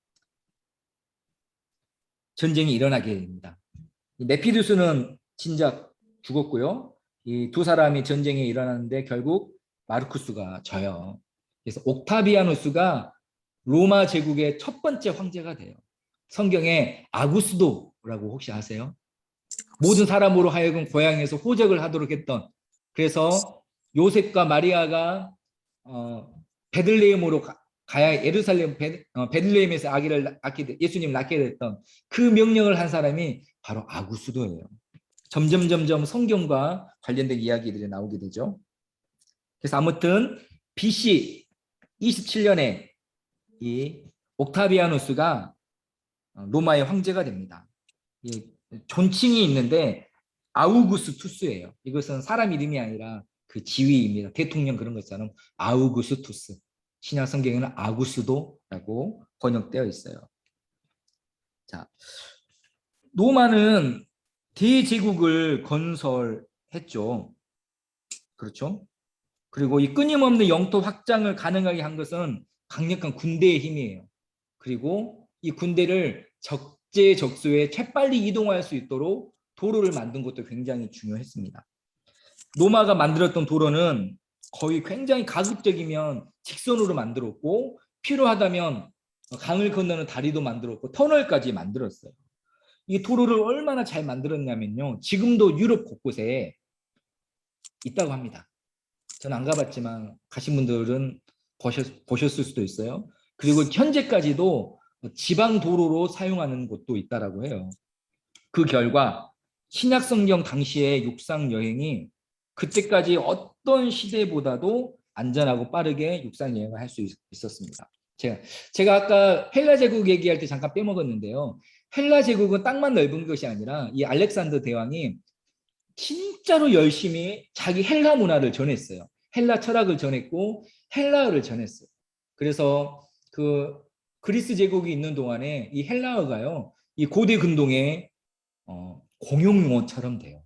[SPEAKER 1] 전쟁이 일어나게 됩니다. 네피두스는 진작 죽었고요. 이 두 사람이 전쟁에 일어났는데 결국 마르쿠스가 져요. 그래서 옥타비아누스가 로마 제국의 첫 번째 황제가 돼요. 성경에 아구스도라고 혹시 아세요? 모든 사람으로 하여금 고향에서 호적을 하도록 했던, 그래서 요셉과 마리아가 베들레헴으로 가야 예루살렘 베들레헴에서 예수님을 낳게 됐던 그 명령을 한 사람이 바로 아구스도예요. 점점 성경과 관련된 이야기들이 나오게 되죠. 그래서 아무튼 BC 27년에 이 옥타비아누스가 로마의 황제가 됩니다. 이 존칭이 있는데 아우구스투스예요. 이것은 사람 이름이 아니라 그 지위입니다. 대통령 그런 것처럼 아우구스투스. 신약 성경에는 아구스도라고 번역되어 있어요. 자, 로마는 대제국을 건설했죠. 그렇죠? 그리고 이 끊임없는 영토 확장을 가능하게 한 것은 강력한 군대의 힘이에요. 그리고 이 군대를 적재적소에 재빨리 이동할 수 있도록 도로를 만든 것도 굉장히 중요했습니다. 로마가 만들었던 도로는 거의 굉장히 가급적이면 직선으로 만들었고 필요하다면 강을 건너는 다리도 만들었고 터널까지 만들었어요. 이 도로를 얼마나 잘 만들었냐면요. 지금도 유럽 곳곳에 있다고 합니다. 저는 안 가봤지만 가신 분들은 보셨을 수도 있어요. 그리고 현재까지도 지방 도로로 사용하는 곳도 있다라고 해요. 그 결과 신약 성경 당시의 육상 여행이 그때까지 어떤 시대보다도 안전하고 빠르게 육상 여행을 할 수 있었습니다. 제가 아까 헬라 제국 얘기할 때 잠깐 빼먹었는데요. 헬라 제국은 땅만 넓은 것이 아니라 이 알렉산더 대왕이 진짜로 열심히 자기 헬라 문화를 전했어요. 헬라 철학을 전했고 헬라어를 전했어요. 그래서 그 그리스 제국이 있는 동안에 이 헬라어가요, 이 고대 근동의 공용 용어처럼 돼요.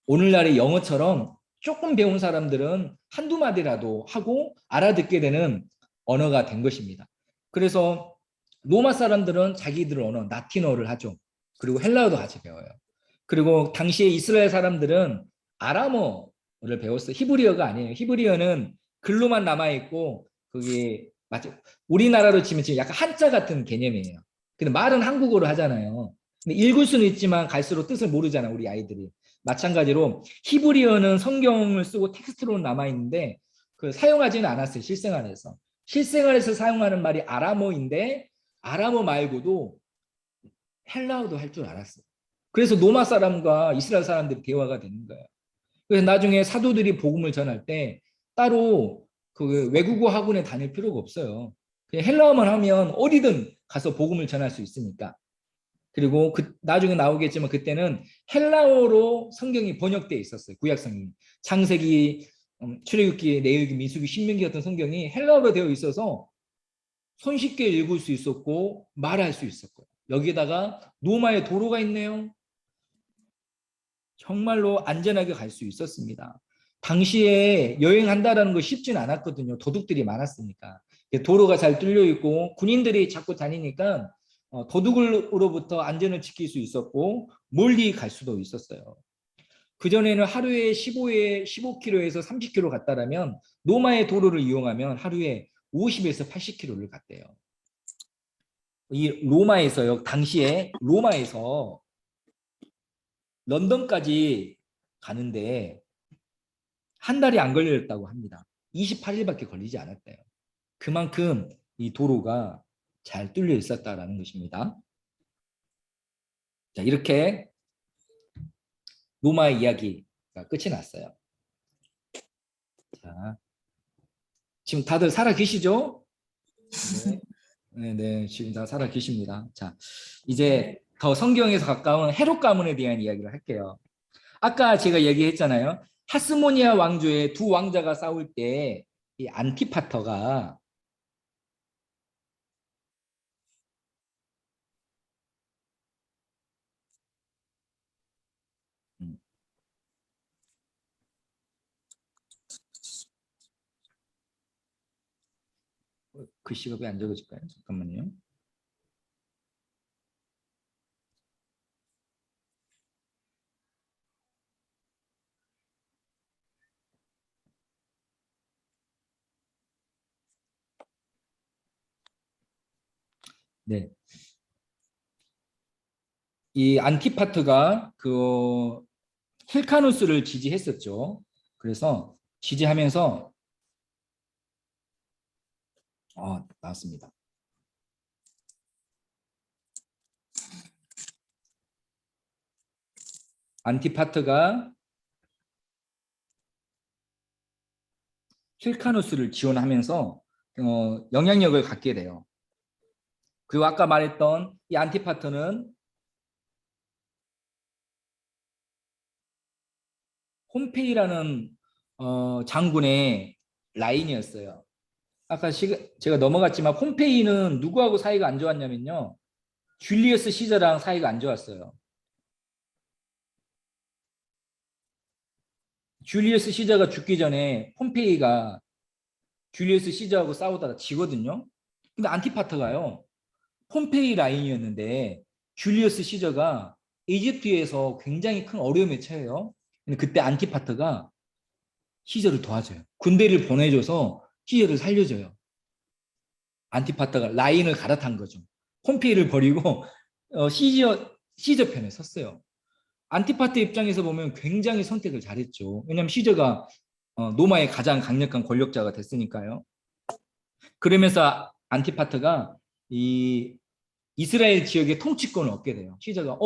[SPEAKER 1] 오늘날의 영어처럼 조금 배운 사람들은 한두 마디라도 하고 알아듣게 되는 언어가 된 것입니다. 그래서 로마 사람들은 자기들 언어 라틴어를 하죠. 그리고 헬라어도 같이 배워요. 그리고 당시에 이스라엘 사람들은 아람어를 배웠어요. 히브리어가 아니에요. 히브리어는 글로만 남아있고 그게 맞죠. 우리나라로 치면 지금 약간 한자 같은 개념이에요. 근데 말은 한국어로 하잖아요. 근데 읽을 수는 있지만 갈수록 뜻을 모르잖아, 우리 아이들이. 마찬가지로 히브리어는 성경을 쓰고 텍스트로 남아있는데 그 사용하지는 않았어요. 실생활에서. 실생활에서 사용하는 말이 아람어인데 아람어 말고도 헬라어도 할 줄 알았어요. 그래서 로마 사람과 이스라엘 사람들이 대화가 되는 거예요. 그래서 나중에 사도들이 복음을 전할 때 따로 그 외국어 학원에 다닐 필요가 없어요. 그냥 헬라어만 하면 어디든 가서 복음을 전할 수 있으니까. 그리고 나중에 나오겠지만 그때는 헬라어로 성경이 번역되어 있었어요. 구약 성경이. 창세기, 출애굽기, 레위기, 민수기, 신명기 같은 성경이 헬라어로 되어 있어서 손쉽게 읽을 수 있었고 말할 수 있었고요. 여기다가 로마의 도로가 있네요. 정말로 안전하게 갈 수 있었습니다. 당시에 여행한다라는 거 쉽진 않았거든요. 도둑들이 많았으니까. 도로가 잘 뚫려 있고 군인들이 자꾸 다니니까 도둑으로부터 안전을 지킬 수 있었고 멀리 갈 수도 있었어요. 그전에는 하루에 15km에서 30km 갔다라면 로마의 도로를 이용하면 하루에 50에서 80km를 갔대요. 이 로마에서요. 당시에 로마에서 런던까지 가는데 한 달이 안 걸렸다고 합니다. 28일밖에 걸리지 않았대요. 그만큼 이 도로가 잘 뚫려 있었다라는 것입니다. 자, 이렇게 로마의 이야기가 끝이 났어요. 자, 지금 다들 살아 계시죠? 네, 네, 지금 다 살아 계십니다. 자, 이제 더 성경에서 가까운 헤롯 가문에 대한 이야기를 할게요. 아까 제가 얘기했잖아요. 하스모니아 왕조의 두 왕자가 싸울 때 이 안티파터가 음, 글씨가 왜 안 적어질까요? 잠깐만요. 네, 이 안티파트가 그 힐카누스를 지지했었죠. 그래서 지지하면서 나왔습니다. 안티파트가 힐카누스를 지원하면서 영향력을 갖게 돼요. 그리고 아까 말했던 이 안티파트는 폼페이라는 장군의 라인이었어요. 아까 제가 넘어갔지만 폼페이는 누구하고 사이가 안 좋았냐면요. 줄리어스 시저랑 사이가 안 좋았어요. 줄리어스 시저가 죽기 전에 폼페이가 줄리어스 시저하고 싸우다가 지거든요. 근데 안티파터가요. 폼페이 라인이었는데 줄리어스 시저가 이집트에서 굉장히 큰 어려움에 처해요. 근데 그때 안티파터가 시저를 도와줘요. 군대를 보내줘서 시저를 살려줘요. 안티파터가 라인을 갈아탄 거죠. 폼페이를 버리고 시저 편에 섰어요. 안티파트 입장에서 보면 굉장히 선택을 잘했죠. 왜냐하면 시저가 로마의 가장 강력한 권력자가 됐으니까요. 그러면서 안티파트가 이 이스라엘 지역의 통치권을 얻게 돼요. 시저가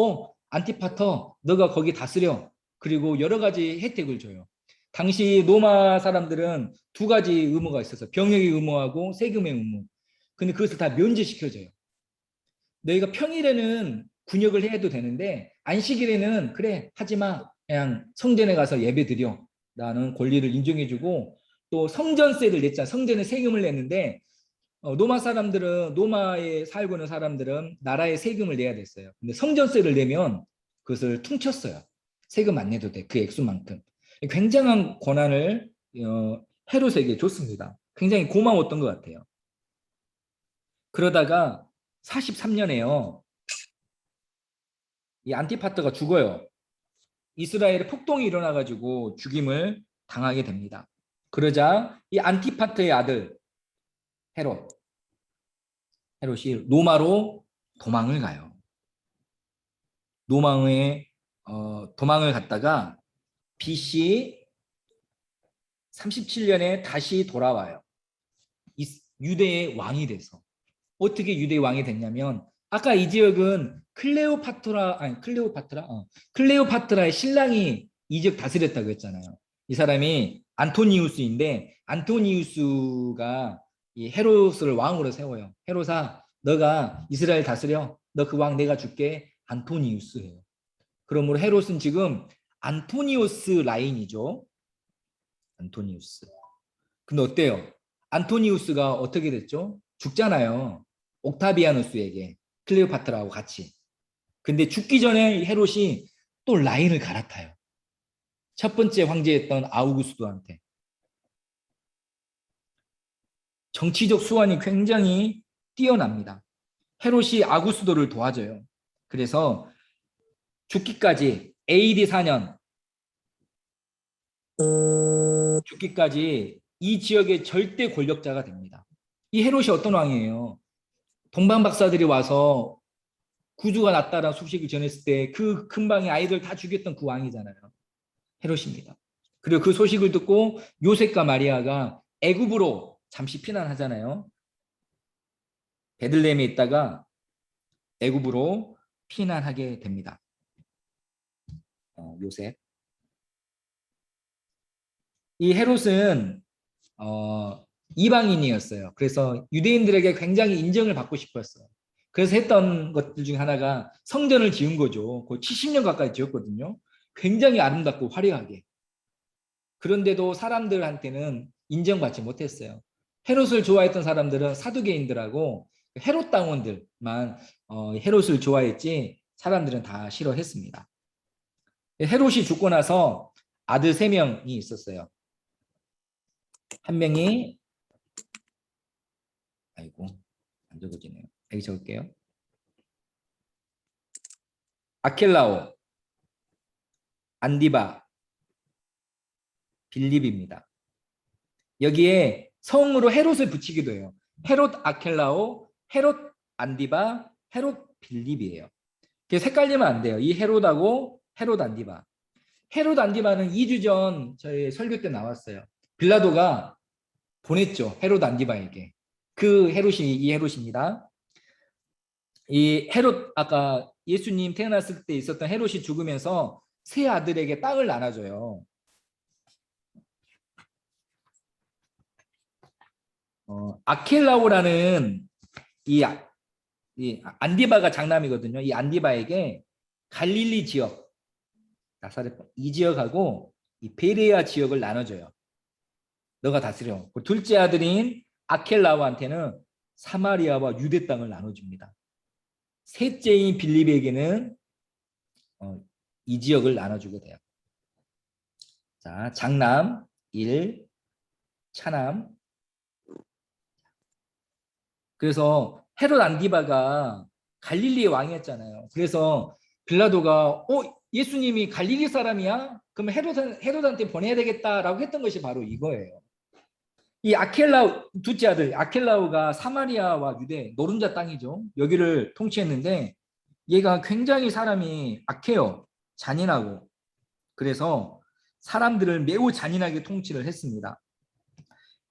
[SPEAKER 1] 안티파터 너가 거기 다스려. 그리고 여러 가지 혜택을 줘요. 당시 로마 사람들은 두 가지 의무가 있어서 병역의 의무하고 세금의 의무. 근데 그것을 다 면제시켜줘요. 너희가 평일에는 군역을 해도 되는데 안식일에는 그래 하지 마. 그냥 성전에 가서 예배 드려. 라는 권리를 인정해주고 또 성전세를 냈잖아. 성전에 세금을 냈는데 로마 사람들은 로마에 살고 있는 사람들은 나라에 세금을 내야 됐어요. 근데 성전세를 내면 그것을 퉁쳤어요. 세금 안 내도 돼. 그 액수만큼. 굉장한 권한을 헤롯에게 줬습니다. 굉장히 고마웠던 것 같아요. 그러다가 43년에요. 이 안티파터가 죽어요. 이스라엘에 폭동이 일어나가지고 죽임을 당하게 됩니다. 그러자 이 안티파터의 아들 헤롯이 로마로 도망을 가요. 로마에 도망을 갔다가 BC 37년에 다시 돌아와요. 유대의 왕이 돼서. 어떻게 유대의 왕이 됐냐면 아까 이 지역은 클레오파트라의 신랑이 이 지역 다스렸다고 했잖아요. 이 사람이 안토니우스인데 안토니우스가 이 헤롯을 왕으로 세워요. 헤롯아, 너가 이스라엘 다스려. 너 그 왕 내가 줄게. 안토니우스예요. 그러므로 헤롯은 지금 안토니우스 라인이죠. 안토니우스. 근데 어때요? 안토니우스가 어떻게 됐죠? 죽잖아요. 옥타비아누스에게 클레오파트라하고 같이. 근데 죽기 전에 헤롯이 또 라인을 갈아타요. 첫 번째 황제였던 아우구스도한테. 정치적 수완이 굉장히 뛰어납니다. 헤롯이 아구스도를 도와줘요. 그래서 죽기까지 AD 4년 죽기까지 이 지역의 절대 권력자가 됩니다. 이 헤롯이 어떤 왕이에요? 동방 박사들이 와서 구주가 났다라는 소식을 전했을 때 그 근방의 아이들 다 죽였던 그 왕이잖아요. 헤롯입니다. 그리고 그 소식을 듣고 요셉과 마리아가 애굽으로 잠시 피난하잖아요. 베들레헴에 있다가 애굽으로 피난하게 됩니다. 요셉. 이 헤롯은 이방인이었어요. 그래서 유대인들에게 굉장히 인정을 받고 싶었어요. 그래서 했던 것들 중에 하나가 성전을 지은 거죠. 거의 70년 가까이 지었거든요. 굉장히 아름답고 화려하게. 그런데도 사람들한테는 인정받지 못했어요. 헤롯을 좋아했던 사람들은 사두개인들하고 헤롯 당원들만 헤롯을 좋아했지 사람들은 다 싫어했습니다. 헤롯이 죽고 나서 아들 3명이 있었어요. 한 명이 아이고 안 적어지네요. 여기 적을게요. 아켈라오, 안디바, 빌립입니다. 여기에 성으로 헤롯을 붙이기도 해요. 헤롯 아켈라오, 헤롯 안디바, 헤롯 빌립이에요. 그래서 헷갈리면 안 돼요. 이 헤롯하고 헤롯 안디바. 헤롯 안디바는 2주 전 저희 설교 때 나왔어요. 빌라도가 보냈죠. 헤롯 안디바에게. 그 헤롯이 이 헤롯입니다. 이 헤롯 아까 예수님 태어났을 때 있었던 헤롯이 죽으면서 세 아들에게 땅을 나눠줘요. 아켈라오라는 이 안디바가 장남이거든요. 이 안디바에게 갈릴리 지역, 나사렛 이 지역하고 이 베레아 지역을 나눠줘요. 너가 다스려. 둘째 아들인 아켈라오한테는 사마리아와 유대 땅을 나눠줍니다. 셋째인 빌립에게는 이 지역을 나눠주게 돼요. 자, 장남 1, 차남. 그래서 헤롯 안디바가 갈릴리의 왕이었잖아요. 그래서 빌라도가 예수님이 갈릴리 사람이야? 그러면 헤롯한테 보내야 되겠다라고 했던 것이 바로 이거예요. 이 아켈라우 둘째 아들 아켈라우가 사마리아와 유대 노른자 땅이죠. 여기를 통치했는데 얘가 굉장히 사람이 악해요. 잔인하고. 그래서 사람들을 매우 잔인하게 통치를 했습니다.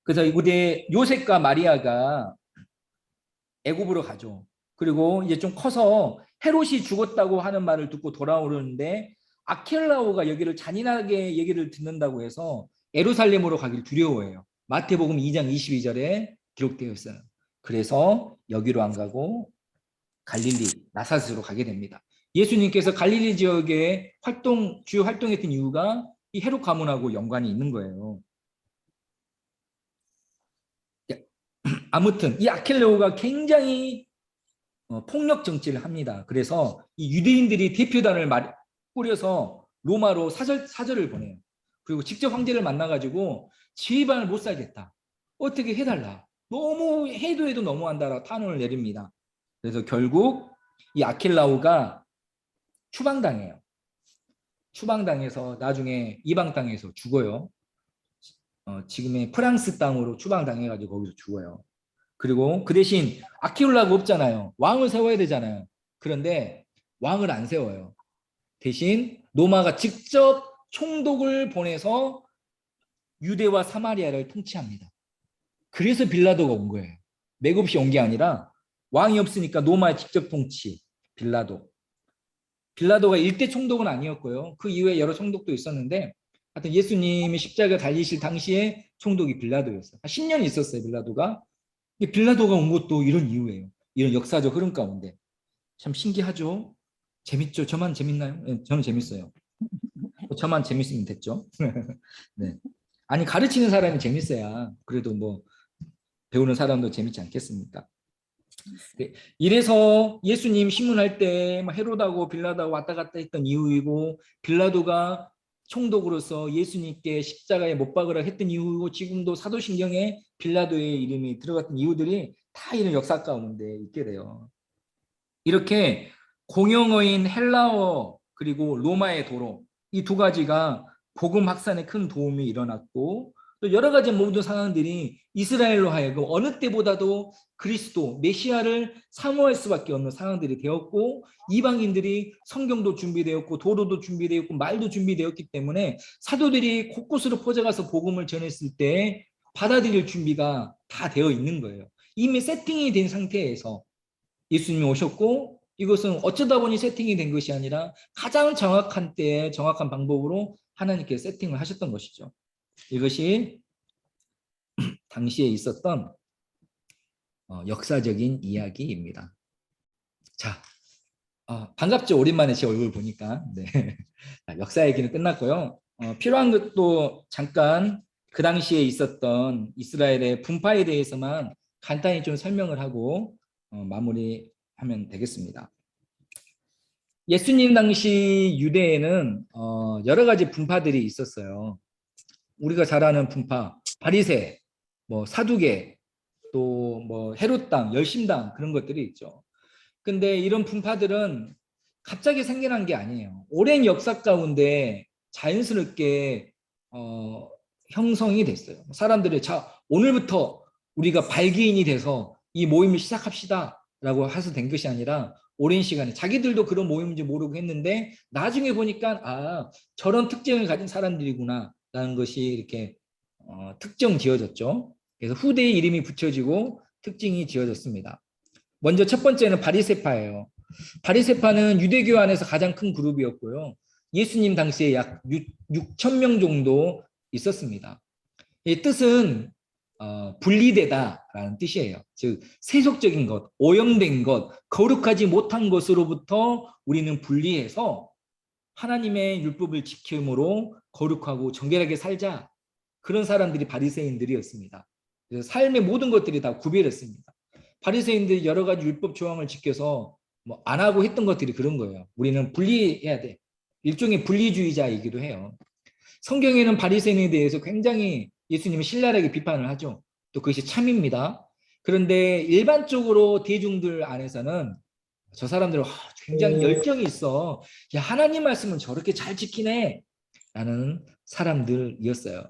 [SPEAKER 1] 그래서 이곳에 요셉과 마리아가 애굽으로 가죠. 그리고 이제 좀 커서 헤롯이 죽었다고 하는 말을 듣고 돌아오는데 아켈라오가 여기를 잔인하게 얘기를 듣는다고 해서 예루살렘으로 가길 두려워해요. 마태복음 2장 22절에 기록되어 있어요. 그래서 여기로 안 가고 갈릴리 나사렛으로 가게 됩니다. 예수님께서 갈릴리 지역에 주요 활동했던 이유가 이 헤롯 가문하고 연관이 있는 거예요. 아무튼 이 아켈레오가 굉장히 폭력 정치를 합니다. 그래서 이 유대인들이 대표단을 꾸려서 로마로 사절을 보내요. 그리고 직접 황제를 만나가지고 제발 못 살겠다. 어떻게 해달라. 너무 해도 너무한다라고 탄원을 내립니다. 그래서 결국 이 아킬라오가 추방당해요. 추방당해서 나중에 이방 땅에서 죽어요. 지금의 프랑스 땅으로 추방당해가지고 거기서 죽어요. 그리고 그 대신 아키올라가 없잖아요. 왕을 세워야 되잖아요. 그런데 왕을 안 세워요. 대신 로마가 직접 총독을 보내서 유대와 사마리아를 통치합니다. 그래서 빌라도가 온 거예요. 맥없이 온 게 아니라 왕이 없으니까 로마의 직접 통치, 빌라도가 일대 총독은 아니었고요. 그 이후에 여러 총독도 있었는데 하여튼 예수님이 십자가 달리실 당시에 총독이 빌라도였어요. 한 10년 있었어요, 빌라도가. 빌라도가 온 것도 이런 이유예요. 이런 역사적 흐름 가운데. 참 신기하죠? 재밌죠? 저만 재밌나요? 네, 저는 재밌어요. 저만 재밌으면 됐죠. 네. 아니 가르치는 사람이 재밌어야 그래도 뭐 배우는 사람도 재밌지 않겠습니까? 네. 이래서 예수님 신문할 때 헤롯하고 빌라도하고 왔다 갔다 했던 이유이고 빌라도가 총독으로서 예수님께 십자가에 못 박으라 했던 이유고 지금도 사도신경에 빌라도의 이름이 들어갔던 이유들이 다 이런 역사 가운데 있게 돼요. 이렇게 공용어인 헬라어 그리고 로마의 도로 이 두 가지가 복음 확산에 큰 도움이 일어났고 또 여러 가지 모든 상황들이 이스라엘로 하여금 어느 때보다도 그리스도 메시아를 사모할 수밖에 없는 상황들이 되었고 이방인들이 성경도 준비되었고 도로도 준비되었고 말도 준비되었기 때문에 사도들이 곳곳으로 퍼져가서 복음을 전했을 때 받아들일 준비가 다 되어 있는 거예요. 이미 세팅이 된 상태에서 예수님이 오셨고 이것은 어쩌다 보니 세팅이 된 것이 아니라 가장 정확한 때에 정확한 방법으로 하나님께서 세팅을 하셨던 것이죠. 이것이 당시에 있었던 역사적인 이야기입니다. 자, 반갑죠? 오랜만에 제 얼굴 보니까. 네. 역사 얘기는 끝났고요. 필요한 것도 잠깐 그 당시에 있었던 이스라엘의 분파에 대해서만 간단히 좀 설명을 하고 마무리하면 되겠습니다. 예수님 당시 유대에는 여러 가지 분파들이 있었어요. 우리가 잘 아는 분파, 바리새, 뭐 사두개, 또 뭐 헤롯당, 열심당 그런 것들이 있죠. 근데 이런 분파들은 갑자기 생겨난 게 아니에요. 오랜 역사 가운데 자연스럽게 형성이 됐어요. 사람들이 자 오늘부터 우리가 발기인이 돼서 이 모임을 시작합시다 라고 해서 된 것이 아니라 오랜 시간에 자기들도 그런 모임인지 모르고 했는데 나중에 보니까 저런 특징을 가진 사람들이구나 라는 것이 이렇게 특정 지어졌죠. 그래서 후대의 이름이 붙여지고 특징이 지어졌습니다. 먼저 첫 번째는 바리새파예요. 바리새파는 유대교 안에서 가장 큰 그룹이었고요. 예수님 당시에 약 6천 명 정도 있었습니다. 이 뜻은 분리되다라는 뜻이에요. 즉 세속적인 것, 오염된 것, 거룩하지 못한 것으로부터 우리는 분리해서 하나님의 율법을 지킴으로 거룩하고 정결하게 살자. 그런 사람들이 바리새인들이었습니다. 그래서 삶의 모든 것들이 다 구별했습니다. 바리새인들이 여러 가지 율법 조항을 지켜서 뭐 안 하고 했던 것들이 그런 거예요. 우리는 분리해야 돼. 일종의 분리주의자이기도 해요. 성경에는 바리새인에 대해서 굉장히 예수님이 신랄하게 비판을 하죠. 또 그것이 참입니다. 그런데 일반적으로 대중들 안에서는 저 사람들은 굉장히 열정이 있어. 야, 하나님 말씀은 저렇게 잘 지키네. 라는 사람들이었어요.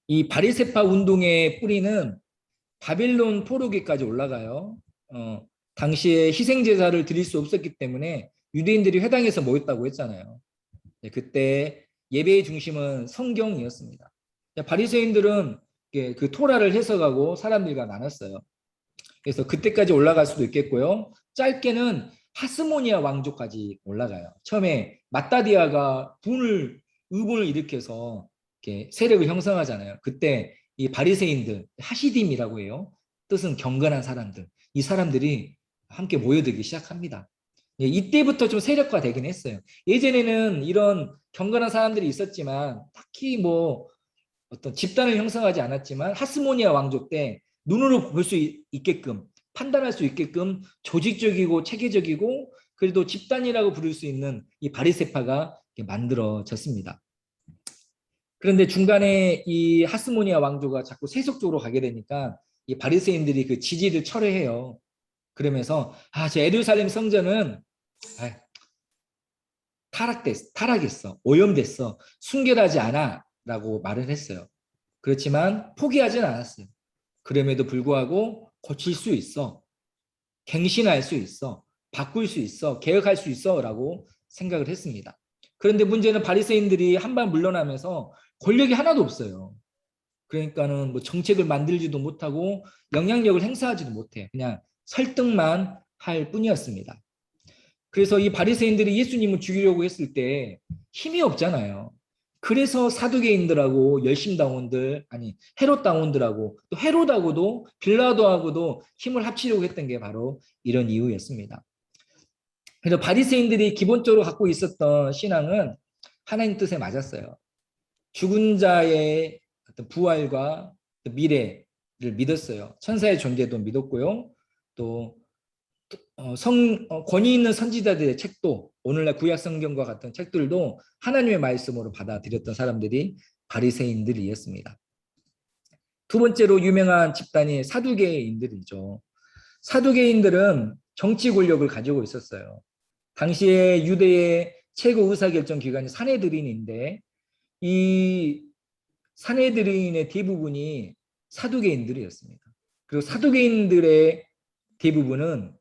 [SPEAKER 1] 이 바리새파 운동의 뿌리는 바빌론 포로기까지 올라가요. 당시에 희생제사를 드릴 수 없었기 때문에 유대인들이 회당에서 모였다고 했잖아요. 그때 예배의 중심은 성경이었습니다. 바리새인들은 그 토라를 해석하고 사람들과 나눴어요. 그래서 그때까지 올라갈 수도 있겠고요. 짧게는 하스모니아 왕조까지 올라가요. 처음에 마따디아가 의분을 일으켜서 이렇게 세력을 형성하잖아요. 그때 이 바리새인들, 하시딤이라고 해요. 뜻은 경건한 사람들. 이 사람들이 함께 모여들기 시작합니다. 예, 이때부터 좀 세력화되긴 했어요. 예전에는 이런 경건한 사람들이 있었지만 딱히 뭐 어떤 집단을 형성하지 않았지만 하스모니아 왕조 때 눈으로 볼 수 있게끔 판단할 수 있게끔 조직적이고 체계적이고 그래도 집단이라고 부를 수 있는 이 바리새파가 만들어졌습니다. 그런데 중간에 이 하스모니아 왕조가 자꾸 세속적으로 가게 되니까 이 바리새인들이 그 지지를 철회해요. 그러면서 저 예루살렘 성전은 타락했어, 오염됐어, 순결하지 않아라고 말을 했어요. 그렇지만 포기하진 않았어요. 그럼에도 불구하고 고칠 수 있어, 갱신할 수 있어, 바꿀 수 있어, 개혁할 수 있어라고 생각을 했습니다. 그런데 문제는 바리새인들이 한발 물러나면서 권력이 하나도 없어요. 그러니까는 뭐 정책을 만들지도 못하고 영향력을 행사하지도 못해. 그냥 설득만 할 뿐이었습니다. 그래서 이 바리새인들이 예수님을 죽이려고 했을 때 힘이 없잖아요. 그래서 사두개인들하고 열심당원들, 아니 헤롯당원들하고 또 헤롯하고도 빌라도하고도 힘을 합치려고 했던 게 바로 이런 이유였습니다. 그래서 바리새인들이 기본적으로 갖고 있었던 신앙은 하나님 뜻에 맞았어요. 죽은 자의 어떤 부활과 미래를 믿었어요. 천사의 존재도 믿었고요. 또 권위 있는 선지자들의 책도, 오늘날 구약 성경과 같은 책들도 하나님의 말씀으로 받아들였던 사람들이 바리새인들이었습니다. 두 번째로 유명한 집단이 사두개인들이죠. 사두개인들은 정치 권력을 가지고 있었어요. 당시에 유대의 최고 의사결정 기관이 산헤드린인데 이 산헤드린의 대부분이 사두개인들이었습니다. 그리고 사두개인들의 대부분은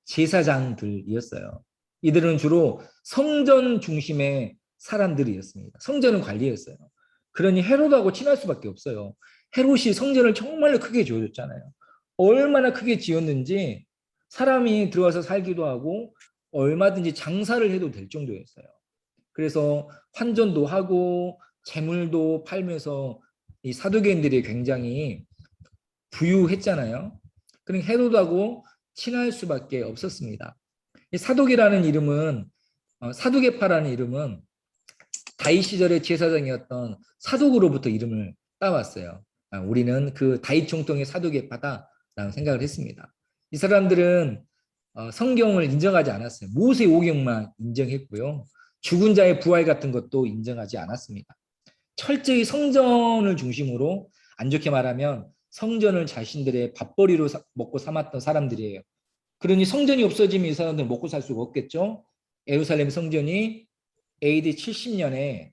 [SPEAKER 1] 제사장들이었어요. 이들은 주로 성전 중심의 사람들이었습니다. 성전은 관리했어요. 그러니 헤롯하고 친할 수밖에 없어요. 헤롯이 성전을 정말로 크게 지어줬잖아요. 얼마나 크게 지었는지 사람이 들어와서 살기도 하고 얼마든지 장사를 해도 될 정도였어요. 그래서 환전도 하고 재물도 팔면서 이 사두개인들이 굉장히 부유했잖아요. 그러니까 헤롯하고 친할 수밖에 없었습니다. 이 사독이라는 이름은 사두개파라는 이름은 다윗 시절의 제사장이었던 사독으로부터 이름을 따왔어요. 우리는 그 다윗 총통의 사두개파다라는 생각을 했습니다. 이 사람들은 성경을 인정하지 않았어요. 모세 오경만 인정했고요. 죽은 자의 부활 같은 것도 인정하지 않았습니다. 철저히 성전을 중심으로, 안 좋게 말하면 성전을 자신들의 밥벌이로 먹고 삼았던 사람들이에요. 그러니 성전이 없어지면 이 사람들은 먹고 살 수가 없겠죠. 예루살렘 성전이 AD 70년에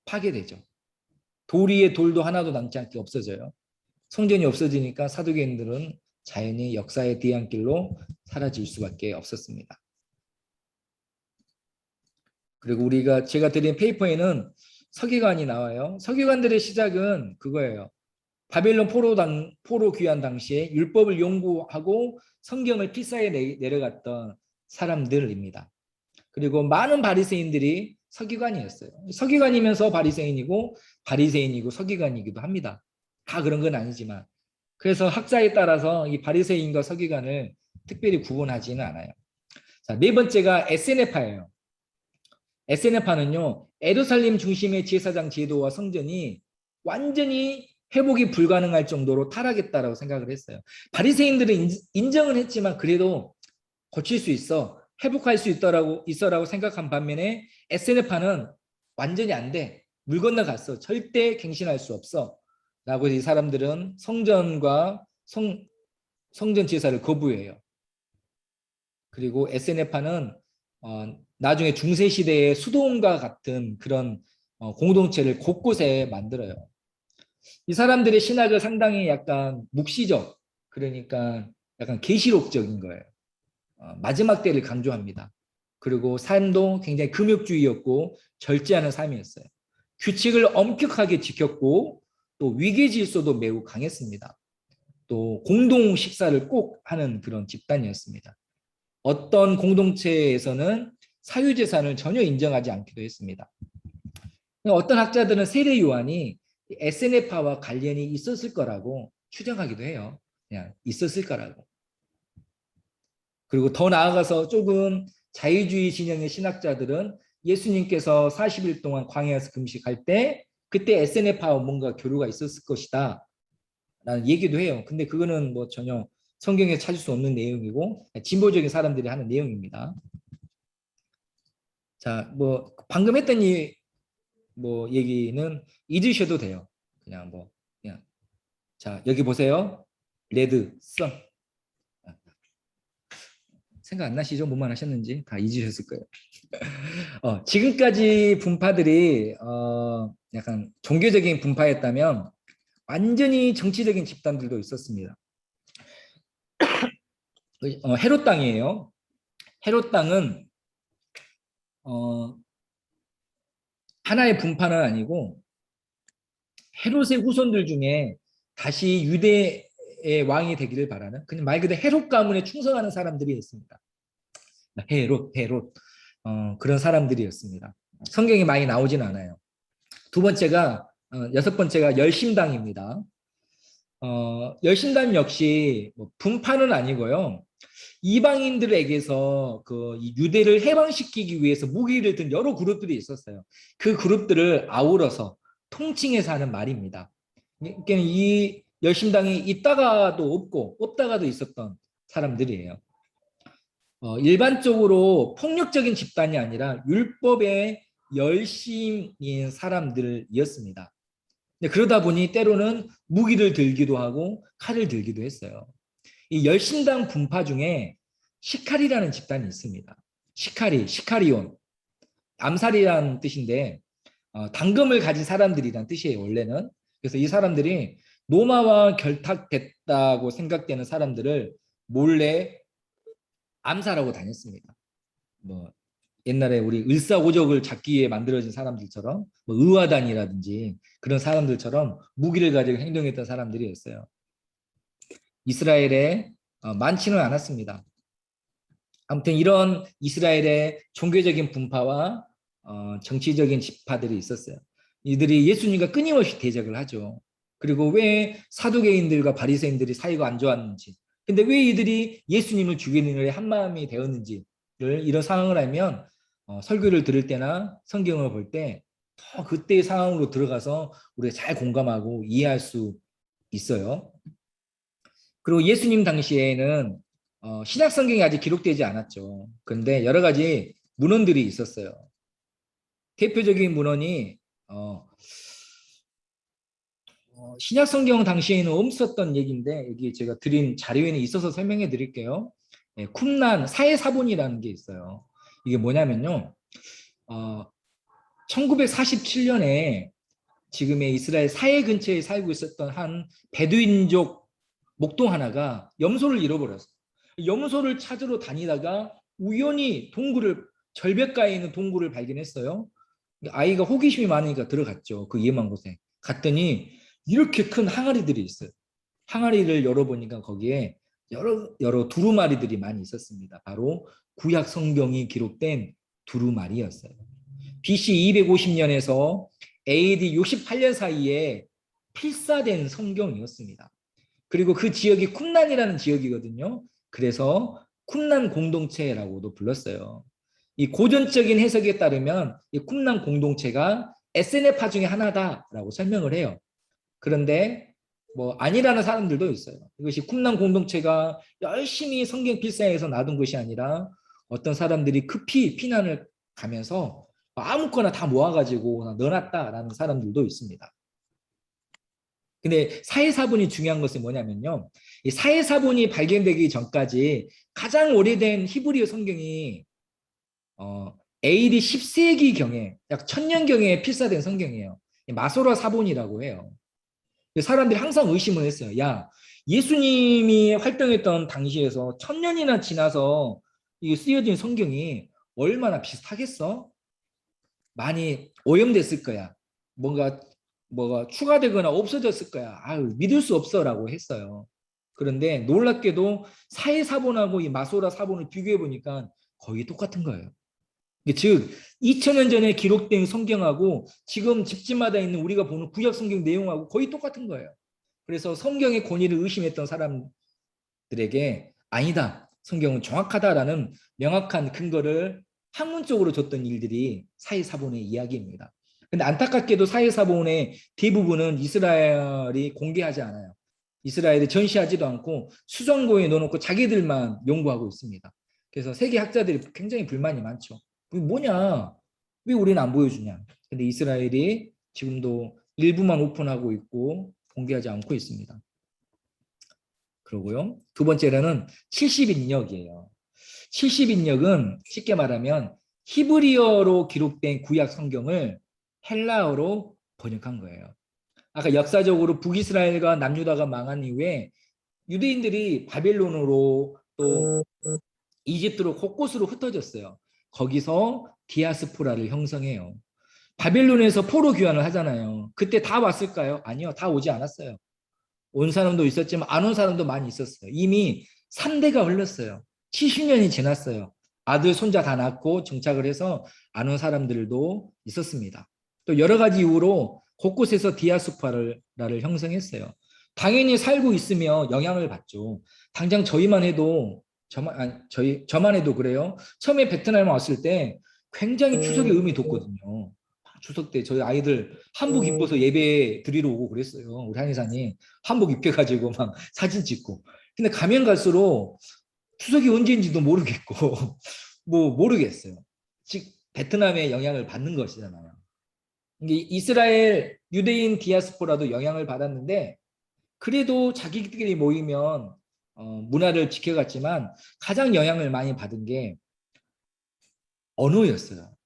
[SPEAKER 1] 파괴되죠. 돌 위에 돌도 하나도 남지 않게 없어져요. 성전이 없어지니까 사두개인들은 자연히 역사의 뒤안길로 사라질 수밖에 없었습니다. 그리고 제가 드린 페이퍼에는 서기관이 나와요. 서기관들의 시작은 그거예요. 바벨론 포로 귀환 당시에 율법을 연구하고 성경을 필사에 내려갔던 사람들입니다. 그리고 많은 바리새인들이 서기관이었어요. 서기관이면서 바리새인이고 바리새인이고 서기관이기도 합니다. 다 그런 건 아니지만. 그래서 학자에 따라서 이 바리새인과 서기관을 특별히 구분하지는 않아요. 자, 네 번째가 에세네파예요. 에세네파는요, 예루살렘 중심의 제사장 제도와 성전이 완전히 회복이 불가능할 정도로 타락했다라고 생각을 했어요. 바리새인들은 인정은 했지만 그래도 고칠 수 있어, 회복할 수 있어라고 생각한 반면에 에세네파는 완전히 안 돼, 물 건너갔어, 절대 갱신할 수 없어 라고 이 사람들은 성전과 성전 제사를 거부해요. 그리고 에세네파는 나중에 중세시대의 수도원과 같은 그런 공동체를 곳곳에 만들어요. 이 사람들의 신학을 상당히 약간 묵시적, 그러니까 약간 계시록적인 거예요. 마지막 때를 강조합니다. 그리고 삶도 굉장히 금욕주의였고 절제하는 삶이었어요. 규칙을 엄격하게 지켰고 또 위계 질서도 매우 강했습니다. 또 공동 식사를 꼭 하는 그런 집단이었습니다. 어떤 공동체에서는 사유재산을 전혀 인정하지 않기도 했습니다. 어떤 학자들은 세례 요한이 에세네파와 관련이 있었을 거라고 추정하기도 해요. 그냥 있었을 거라고. 그리고 더 나아가서 조금 자유주의 진영의 신학자들은 예수님께서 40일 동안 광야에서 금식할 때 그때 에세네파와 뭔가 교류가 있었을 것이다 라는 얘기도 해요. 근데 그거는 뭐 전혀 성경에 찾을 수 없는 내용이고 진보적인 사람들이 하는 내용입니다. 자, 뭐 방금 했던 뭐 얘기는 잊으셔도 돼요. 그냥 뭐 그냥 자, 여기 보세요. 레드, 선. 생각 안 나시죠? 뭐만 하셨는지 다 잊으셨을 거예요. 지금까지 분파들이 약간 종교적인 분파였다면 완전히 정치적인 집단들도 있었습니다. 헤롯 땅이에요. 헤롯 땅은 하나의 분파는 아니고 헤롯의 후손들 중에 다시 유대의 왕이 되기를 바라는 그냥 말 그대로 헤롯 가문에 충성하는 사람들이 있습니다. 헤롯 그런 사람들이었습니다. 성경에 많이 나오진 않아요. 두 번째가 여섯 번째가 열심당입니다. 열심당 역시 뭐 분파는 아니고요. 이방인들에게서 그 유대를 해방시키기 위해서 무기를 든 여러 그룹들이 있었어요. 그 그룹들을 아우러서 통칭해서 하는 말입니다. 그러니까 이 열심당이 있다가도 없고 없다가도 있었던 사람들이에요. 일반적으로 폭력적인 집단이 아니라 율법에 열심인 사람들이었습니다. 그러다 보니 때로는 무기를 들기도 하고 칼을 들기도 했어요. 이 열심당 분파 중에 시카리라는 집단이 있습니다. 시카리온. 암살이라는 뜻인데 당금을 가진 사람들이란 뜻이에요, 원래는. 그래서 이 사람들이 로마와 결탁됐다고 생각되는 사람들을 몰래 암살하고 다녔습니다. 뭐 옛날에 우리 을사오적을 잡기 위해 만들어진 사람들처럼 뭐 의화단이라든지 그런 사람들처럼 무기를 가지고 행동했던 사람들이었어요. 이스라엘에 많지는 않았습니다. 아무튼 이런 이스라엘의 종교적인 분파와 정치적인 지파들이 있었어요. 이들이 예수님과 끊임없이 대적을 하죠. 그리고 왜 사두개인들과 바리새인들이 사이가 안 좋았는지, 근데 왜 이들이 예수님을 죽이는 일에 한마음이 되었는지를 이런 상황을 알면 설교를 들을 때나 성경을 볼 때 더 그때의 상황으로 들어가서 우리가 잘 공감하고 이해할 수 있어요. 그리고 예수님 당시에는 신약 성경이 아직 기록되지 않았죠. 그런데 여러 가지 문헌들이 있었어요. 대표적인 문헌이 신약 성경 당시에는 없었던 얘기인데 여기 제가 드린 자료에는 있어서 설명해 드릴게요. 쿰란 사해사본이라는 게 있어요. 이게 뭐냐면요. 1947년에 지금의 이스라엘 사해 근처에 살고 있었던 한 베두인족 목동 하나가 염소를 잃어버렸어요. 염소를 찾으러 다니다가 우연히 절벽가에 있는 동굴을 발견했어요. 아이가 호기심이 많으니까 들어갔죠. 그 위험한 곳에. 갔더니 이렇게 큰 항아리들이 있어요. 항아리를 열어보니까 거기에 여러 두루마리들이 많이 있었습니다. 바로 구약 성경이 기록된 두루마리였어요. BC 250년에서 AD 68년 사이에 필사된 성경이었습니다. 그리고 그 지역이 쿰란이라는 지역이거든요. 그래서 쿰란 공동체라고도 불렀어요. 이 고전적인 해석에 따르면 이 쿰란 공동체가 SNF파 중에 하나다라고 설명을 해요. 그런데 뭐 아니라는 사람들도 있어요. 이것이 쿰란 공동체가 열심히 성경 필사해서 놔둔 것이 아니라 어떤 사람들이 급히 피난을 가면서 아무거나 다 모아가지고 넣어놨다라는 사람들도 있습니다. 근데 사해사본이 중요한 것은 뭐냐면요. 이 사해사본이 발견되기 전까지 가장 오래된 히브리어 성경이 AD 10세기경에 약 1000년경에 필사된 성경이에요. 마소라 사본이라고 해요. 사람들이 항상 의심을 했어요. 야, 예수님이 활동했던 당시에서 1000년이나 지나서 이게 쓰여진 성경이 얼마나 비슷하겠어? 많이 오염됐을 거야. 뭐가 추가되거나 없어졌을 거야. 아유, 믿을 수 없어라고 했어요. 그런데 놀랍게도 사해사본하고 이 마소라 사본을 비교해 보니까 거의 똑같은 거예요. 즉 2000년 전에 기록된 성경하고 지금 집집마다 있는 우리가 보는 구약 성경 내용하고 거의 똑같은 거예요. 그래서 성경의 권위를 의심했던 사람들에게 아니다, 성경은 정확하다라는 명확한 근거를 학문적으로 줬던 일들이 사해사본의 이야기입니다. 근데 안타깝게도 사해사본의 대부분은 이스라엘이 공개하지 않아요. 이스라엘이 전시하지도 않고 수정고에 넣어놓고 자기들만 연구하고 있습니다. 그래서 세계 학자들이 굉장히 불만이 많죠. 그게 뭐냐? 왜 우리는 안 보여주냐? 근데 이스라엘이 지금도 일부만 오픈하고 있고 공개하지 않고 있습니다. 그러고요. 두 번째로는 70인역이에요. 70인역은 쉽게 말하면 히브리어로 기록된 구약 성경을 헬라어로 번역한 거예요. 아까 역사적으로 북이스라엘과 남유다가 망한 이후에 유대인들이 바벨론으로 또 이집트로 곳곳으로 흩어졌어요. 거기서 디아스포라를 형성해요. 바벨론에서 포로 귀환을 하잖아요. 그때 다 왔을까요? 아니요. 다 오지 않았어요. 온 사람도 있었지만 안 온 사람도 많이 있었어요. 이미 3대가 흘렀어요. 70년이 지났어요. 아들, 손자 다 낳고 정착을 해서 안 온 사람들도 있었습니다. 또 여러 가지 이유로 곳곳에서 디아스포라를 형성했어요. 당연히 살고 있으며 영향을 받죠. 당장 저희만 해도 저만 해도 그래요. 처음에 베트남에 왔을 때 굉장히 추석의 의미 뒀거든요. 추석 때 저희 아이들 한복 입어서 예배 드리러 오고 그랬어요. 우리 한의사님 한복 입혀가지고 막 사진 찍고. 근데 가면 갈수록 추석이 언제인지도 모르겠고 뭐 모르겠어요. 즉 베트남의 영향을 받는 것이잖아요. 이게 이스라엘 유대인 디아스포라도 영향을 받았는데 그래도 자기들끼리 모이면 문화를 지켜갔지만 가장 영향을 많이 받은 게 언어였어요.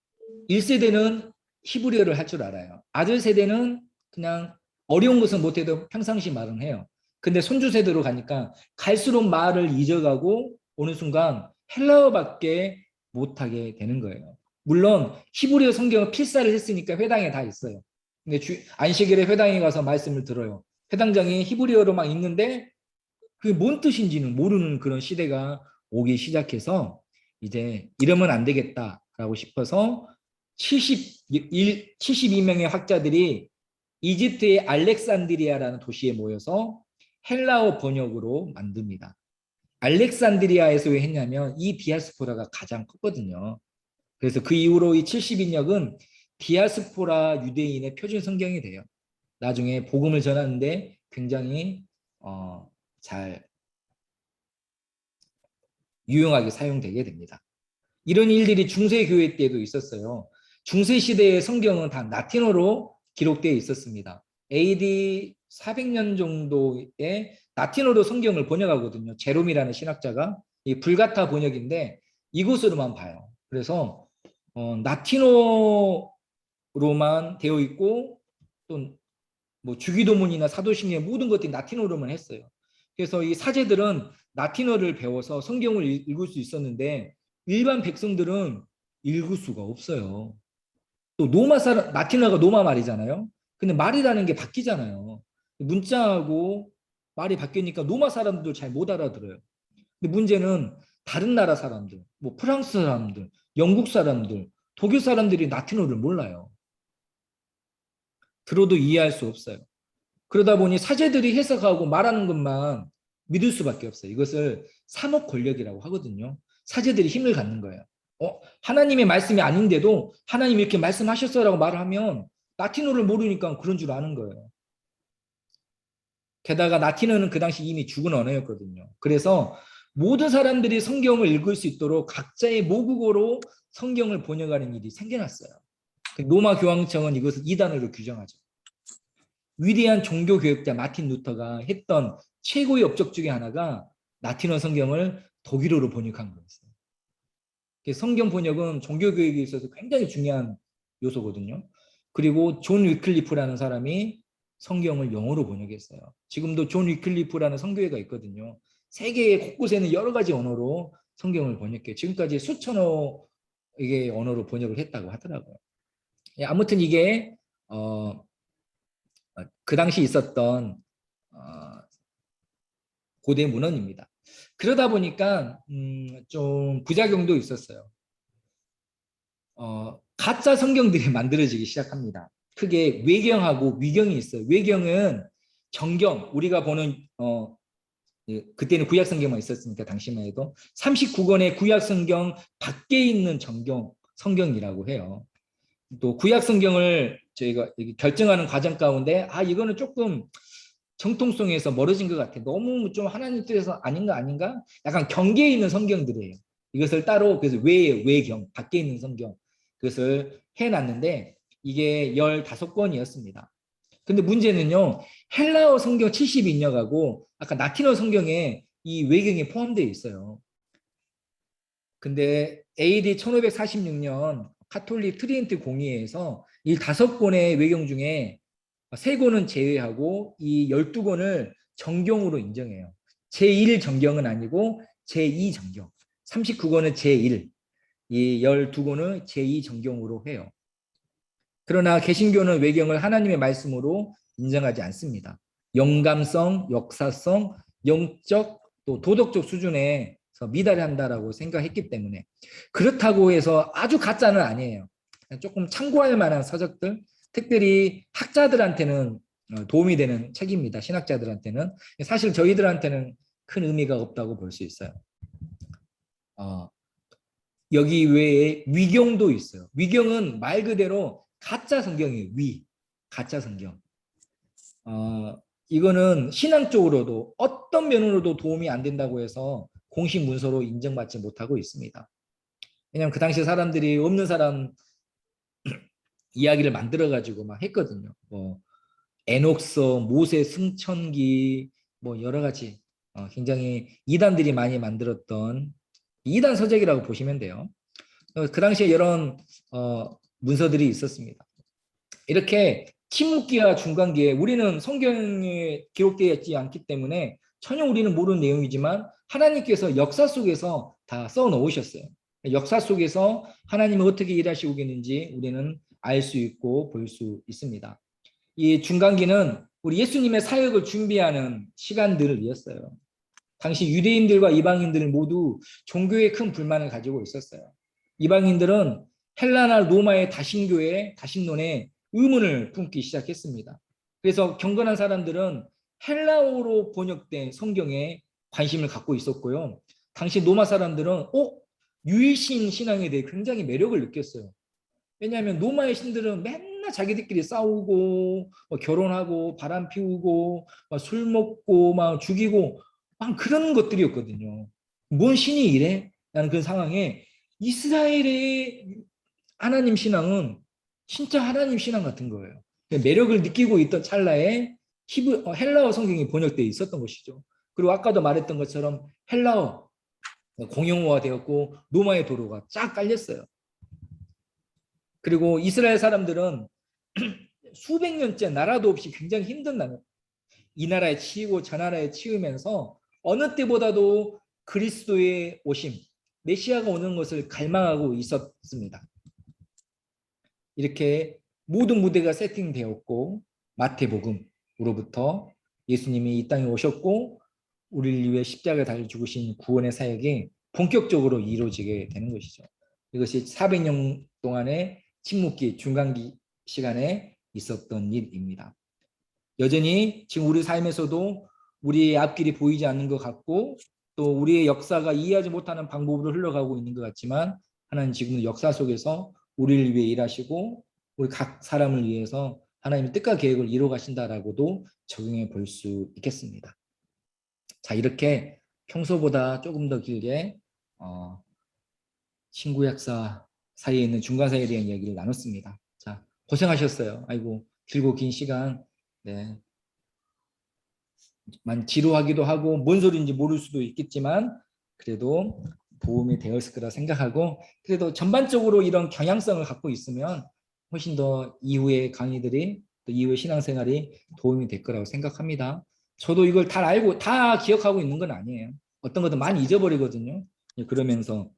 [SPEAKER 1] 1세대는 히브리어를 할 줄 알아요. 아들 세대는 그냥 어려운 것은 못해도 평상시 말은 해요. 근데 손주 세대로 가니까 갈수록 말을 잊어가고 어느 순간 헬라어밖에 못하게 되는 거예요. 물론 히브리어 성경은 필사를 했으니까 회당에 다 있어요. 근데 안식일에 회당에 가서 말씀을 들어요. 회당장이 히브리어로 막 있는데 그게 뭔 뜻인지는 모르는 그런 시대가 오기 시작해서 이제 이러면 안 되겠다라고 싶어서 72명의 학자들이 이집트의 알렉산드리아라는 도시에 모여서 헬라어 번역으로 만듭니다. 알렉산드리아에서 왜 했냐면 이 디아스포라가 가장 컸거든요. 그래서 그 이후로 이 70인역은 디아스포라 유대인의 표준 성경이 돼요. 나중에 복음을 전하는데 굉장히 잘 유용하게 사용되게 됩니다. 이런 일들이 중세교회 때도 있었어요. 중세시대의 성경은 다 라틴어로 기록되어 있었습니다. AD 400년 정도에 라틴어로 성경을 번역하거든요. 제롬이라는 신학자가 이 불가타 번역인데 이곳으로만 봐요. 그래서 라틴어로만 되어 있고 또 뭐 주기도문이나 사도신경 모든 것들이 라틴어로만 했어요. 그래서 이 사제들은 라틴어를 배워서 성경을 읽을 수 있었는데 일반 백성들은 읽을 수가 없어요. 또 노마 사람 라틴어가 노마 말이잖아요. 근데 말이라는 게 바뀌잖아요. 문자하고 말이 바뀌니까 노마 사람들 잘 못 알아들어요. 근데 문제는 다른 나라 사람들, 뭐 프랑스 사람들, 영국 사람들, 독일 사람들이 라틴어를 몰라요. 들어도 이해할 수 없어요. 그러다 보니 사제들이 해석하고 말하는 것만 믿을 수밖에 없어요. 이것을 산업 권력이라고 하거든요. 사제들이 힘을 갖는 거예요. 하나님의 말씀이 아닌데도 하나님이 이렇게 말씀하셨어라고 말을 하면 라틴어를 모르니까 그런 줄 아는 거예요. 게다가 라틴어는 그 당시 이미 죽은 언어였거든요. 그래서 모든 사람들이 성경을 읽을 수 있도록 각자의 모국어로 성경을 번역하는 일이 생겨났어요. 로마 교황청은 이것을 이단으로 규정하죠. 위대한 종교교육자 마틴 루터가 했던 최고의 업적 중에 하나가 라틴어 성경을 독일어로 번역한 거였어요. 성경 번역은 종교교육에 있어서 굉장히 중요한 요소거든요. 그리고 존 위클리프라는 사람이 성경을 영어로 번역했어요. 지금도 존 위클리프라는 성교회가 있거든요. 세계 곳곳에는 여러 가지 언어로 성경을 번역해요. 지금까지 수천어 이게 언어로 번역을 했다고 하더라고요. 아무튼 이게 그 당시 있었던 고대 문헌입니다. 그러다 보니까 좀 부작용도 있었어요. 가짜 성경들이 만들어지기 시작합니다. 크게 외경하고 위경이 있어요. 외경은 정경, 우리가 보는 그때는 구약 성경만 있었으니까 당시만 해도 39권의 구약 성경 밖에 있는 정경 성경이라고 해요. 또 구약 성경을 저희가 결정하는 과정 가운데 이거는 조금 정통성에서 멀어진 것 같아. 너무 좀 하나님 뜻에서 아닌가? 약간 경계에 있는 성경들이에요. 이것을 따로 그래서 외경 밖에 있는 성경 그것을 해놨는데 이게 15권이었습니다. 근데 문제는요. 헬라어 성경 72역하고 아까 라틴어 성경에 이 외경이 포함되어 있어요. 근데 AD 1546년 카톨릭 트리엔트 공의회에서 이 5권의 외경 중에 3권은 제외하고 이 12권을 정경으로 인정해요. 제1 정경은 아니고 제2 정경. 39권은 제1, 이 12권은 제2 정경으로 해요. 그러나 개신교는 외경을 하나님의 말씀으로 인정하지 않습니다. 영감성, 역사성, 영적 또 도덕적 수준에서 미달한다라고 생각했기 때문에 그렇다고 해서 아주 가짜는 아니에요. 조금 참고할 만한 서적들, 특별히 학자들한테는 도움이 되는 책입니다. 신학자들한테는. 사실 저희들한테는 큰 의미가 없다고 볼 수 있어요. 여기 외에 위경도 있어요. 위경은 말 그대로 가짜 성경이에요. 가짜 성경. 이거는 신앙적으로도 어떤 면으로도 도움이 안 된다고 해서 공식 문서로 인정받지 못하고 있습니다. 왜냐하면 그 당시 사람들이 없는 사람 이야기를 만들어 가지고 막 했거든요. 뭐 에녹서, 모세 승천기 뭐 여러 가지 굉장히 이단들이 많이 만들었던 이단 서적이라고 보시면 돼요. 그 당시에 이런 문서들이 있었습니다. 이렇게 침묵기와 중간기에 우리는 성경에 기록되어 있지 않기 때문에 전혀 우리는 모르는 내용이지만 하나님께서 역사 속에서 다 써 놓으셨어요. 역사 속에서 하나님은 어떻게 일하시고 계는지 우리는 알 수 있고 볼 수 있습니다. 이 중간기는 우리 예수님의 사역을 준비하는 시간들을 위했어요. 당시 유대인들과 이방인들 모두 종교에 큰 불만을 가지고 있었어요. 이방인들은 헬라나 로마의 다신교회, 다신론에 의문을 품기 시작했습니다. 그래서 경건한 사람들은 헬라어로 번역된 성경에 관심을 갖고 있었고요. 당시 로마 사람들은 유일신 신앙에 대해 굉장히 매력을 느꼈어요. 왜냐하면 로마의 신들은 맨날 자기들끼리 싸우고 결혼하고 바람 피우고 술 먹고 막 죽이고 막 그런 것들이었거든요. 뭔 신이 이래? 라는 그런 상황에 이스라엘의 하나님 신앙은 진짜 하나님 신앙 같은 거예요. 매력을 느끼고 있던 찰나에 헬라어 성경이 번역되어 있었던 것이죠. 그리고 아까도 말했던 것처럼 헬라어 공용어가 되었고 로마의 도로가 쫙 깔렸어요. 그리고 이스라엘 사람들은 수백 년째 나라도 없이 굉장히 힘든 나라, 이 나라에 치이고 저 나라에 치우면서 어느 때보다도 그리스도의 오심, 메시아가 오는 것을 갈망하고 있었습니다. 이렇게 모든 무대가 세팅되었고 마태복음으로부터 예수님이 이 땅에 오셨고 우리를 위해 십자가에 달려 죽으신 구원의 사역이 본격적으로 이루어지게 되는 것이죠. 이것이 400년 동안의 침묵기, 중간기 시간에 있었던 일입니다. 여전히 지금 우리 삶에서도 우리의 앞길이 보이지 않는 것 같고 또 우리의 역사가 이해하지 못하는 방법으로 흘러가고 있는 것 같지만 하나님 지금은 역사 속에서 우리를 위해 일하시고 우리 각 사람을 위해서 하나님의 뜻과 계획을 이루어 가신다라고도 적용해 볼 수 있겠습니다. 자, 이렇게 평소보다 조금 더 길게 신구약사 사이에 있는 중간사에 대한 이야기를 나눴습니다. 자, 고생하셨어요. 아이고, 길고 긴 시간. 네. 만 지루하기도 하고 뭔 소리인지 모를 수도 있겠지만 그래도 도움이 되었을 거라 생각하고 그래도 전반적으로 이런 경향성을 갖고 있으면 훨씬 더 이후의 강의들이 또 이후의 신앙생활이 도움이 될 거라고 생각합니다. 저도 이걸 다 알고 다 기억하고 있는 건 아니에요. 어떤 것도 많이 잊어버리거든요. 그러면서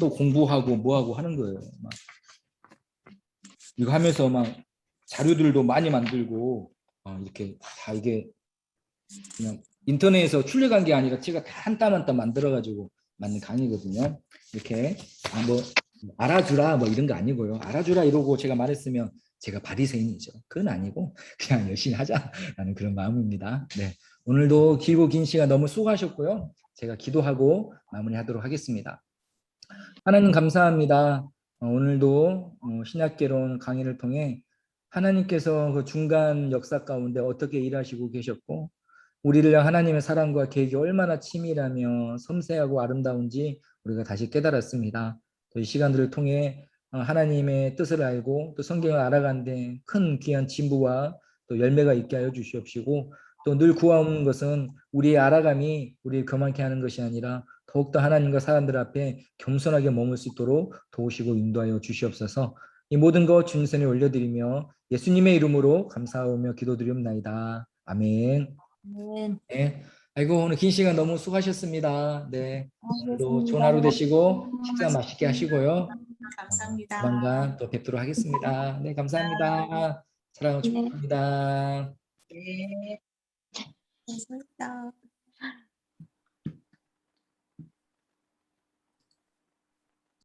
[SPEAKER 1] 또 공부하고 뭐하고 하는 거예요. 막 이거 하면서 막 자료들도 많이 만들고 이렇게 다 이게 그냥 인터넷에서 출력한 게 아니라 제가 다 한 땀 한 땀 만들어가지고 만든 강의거든요. 이렇게 뭐 알아주라 뭐 이런 거 아니고요. 알아주라 이러고 제가 말했으면 제가 바리새인이죠. 그건 아니고 그냥 열심히 하자라는 그런 마음입니다. 네, 오늘도 길고 긴 시간 너무 수고하셨고요. 제가 기도하고 마무리하도록 하겠습니다. 하나님 감사합니다. 오늘도 신약개론 강의를 통해 하나님께서 그 중간 역사 가운데 어떻게 일하시고 계셨고 우리를 향한 하나님의 사랑과 계획이 얼마나 치밀하며 섬세하고 아름다운지 우리가 다시 깨달았습니다. 이 시간들을 통해 하나님의 뜻을 알고 또 성경을 알아가는데 큰 귀한 진부와 또 열매가 있게 하여 주시옵시고 또 늘 구하는 것은 우리의 알아감이 우리를 교만케 하는 것이 아니라 더욱더 하나님과 사람들 앞에 겸손하게 머물 수 있도록 도우시고 인도하여 주시옵소서. 이 모든 것 주님 손에 올려드리며 예수님의 이름으로 감사하며 기도드리옵나이다. 아멘. 네. 아이고 오늘 긴 시간 너무 수고하셨습니다. 네. 오늘도 좋은 하루 되시고 식사 맛있게 하시고요.
[SPEAKER 2] 감사합니다.
[SPEAKER 1] 조만간 또 뵙도록 하겠습니다. 네, 감사합니다. 사랑하고 축복합니다.
[SPEAKER 2] 네. 감사합니다.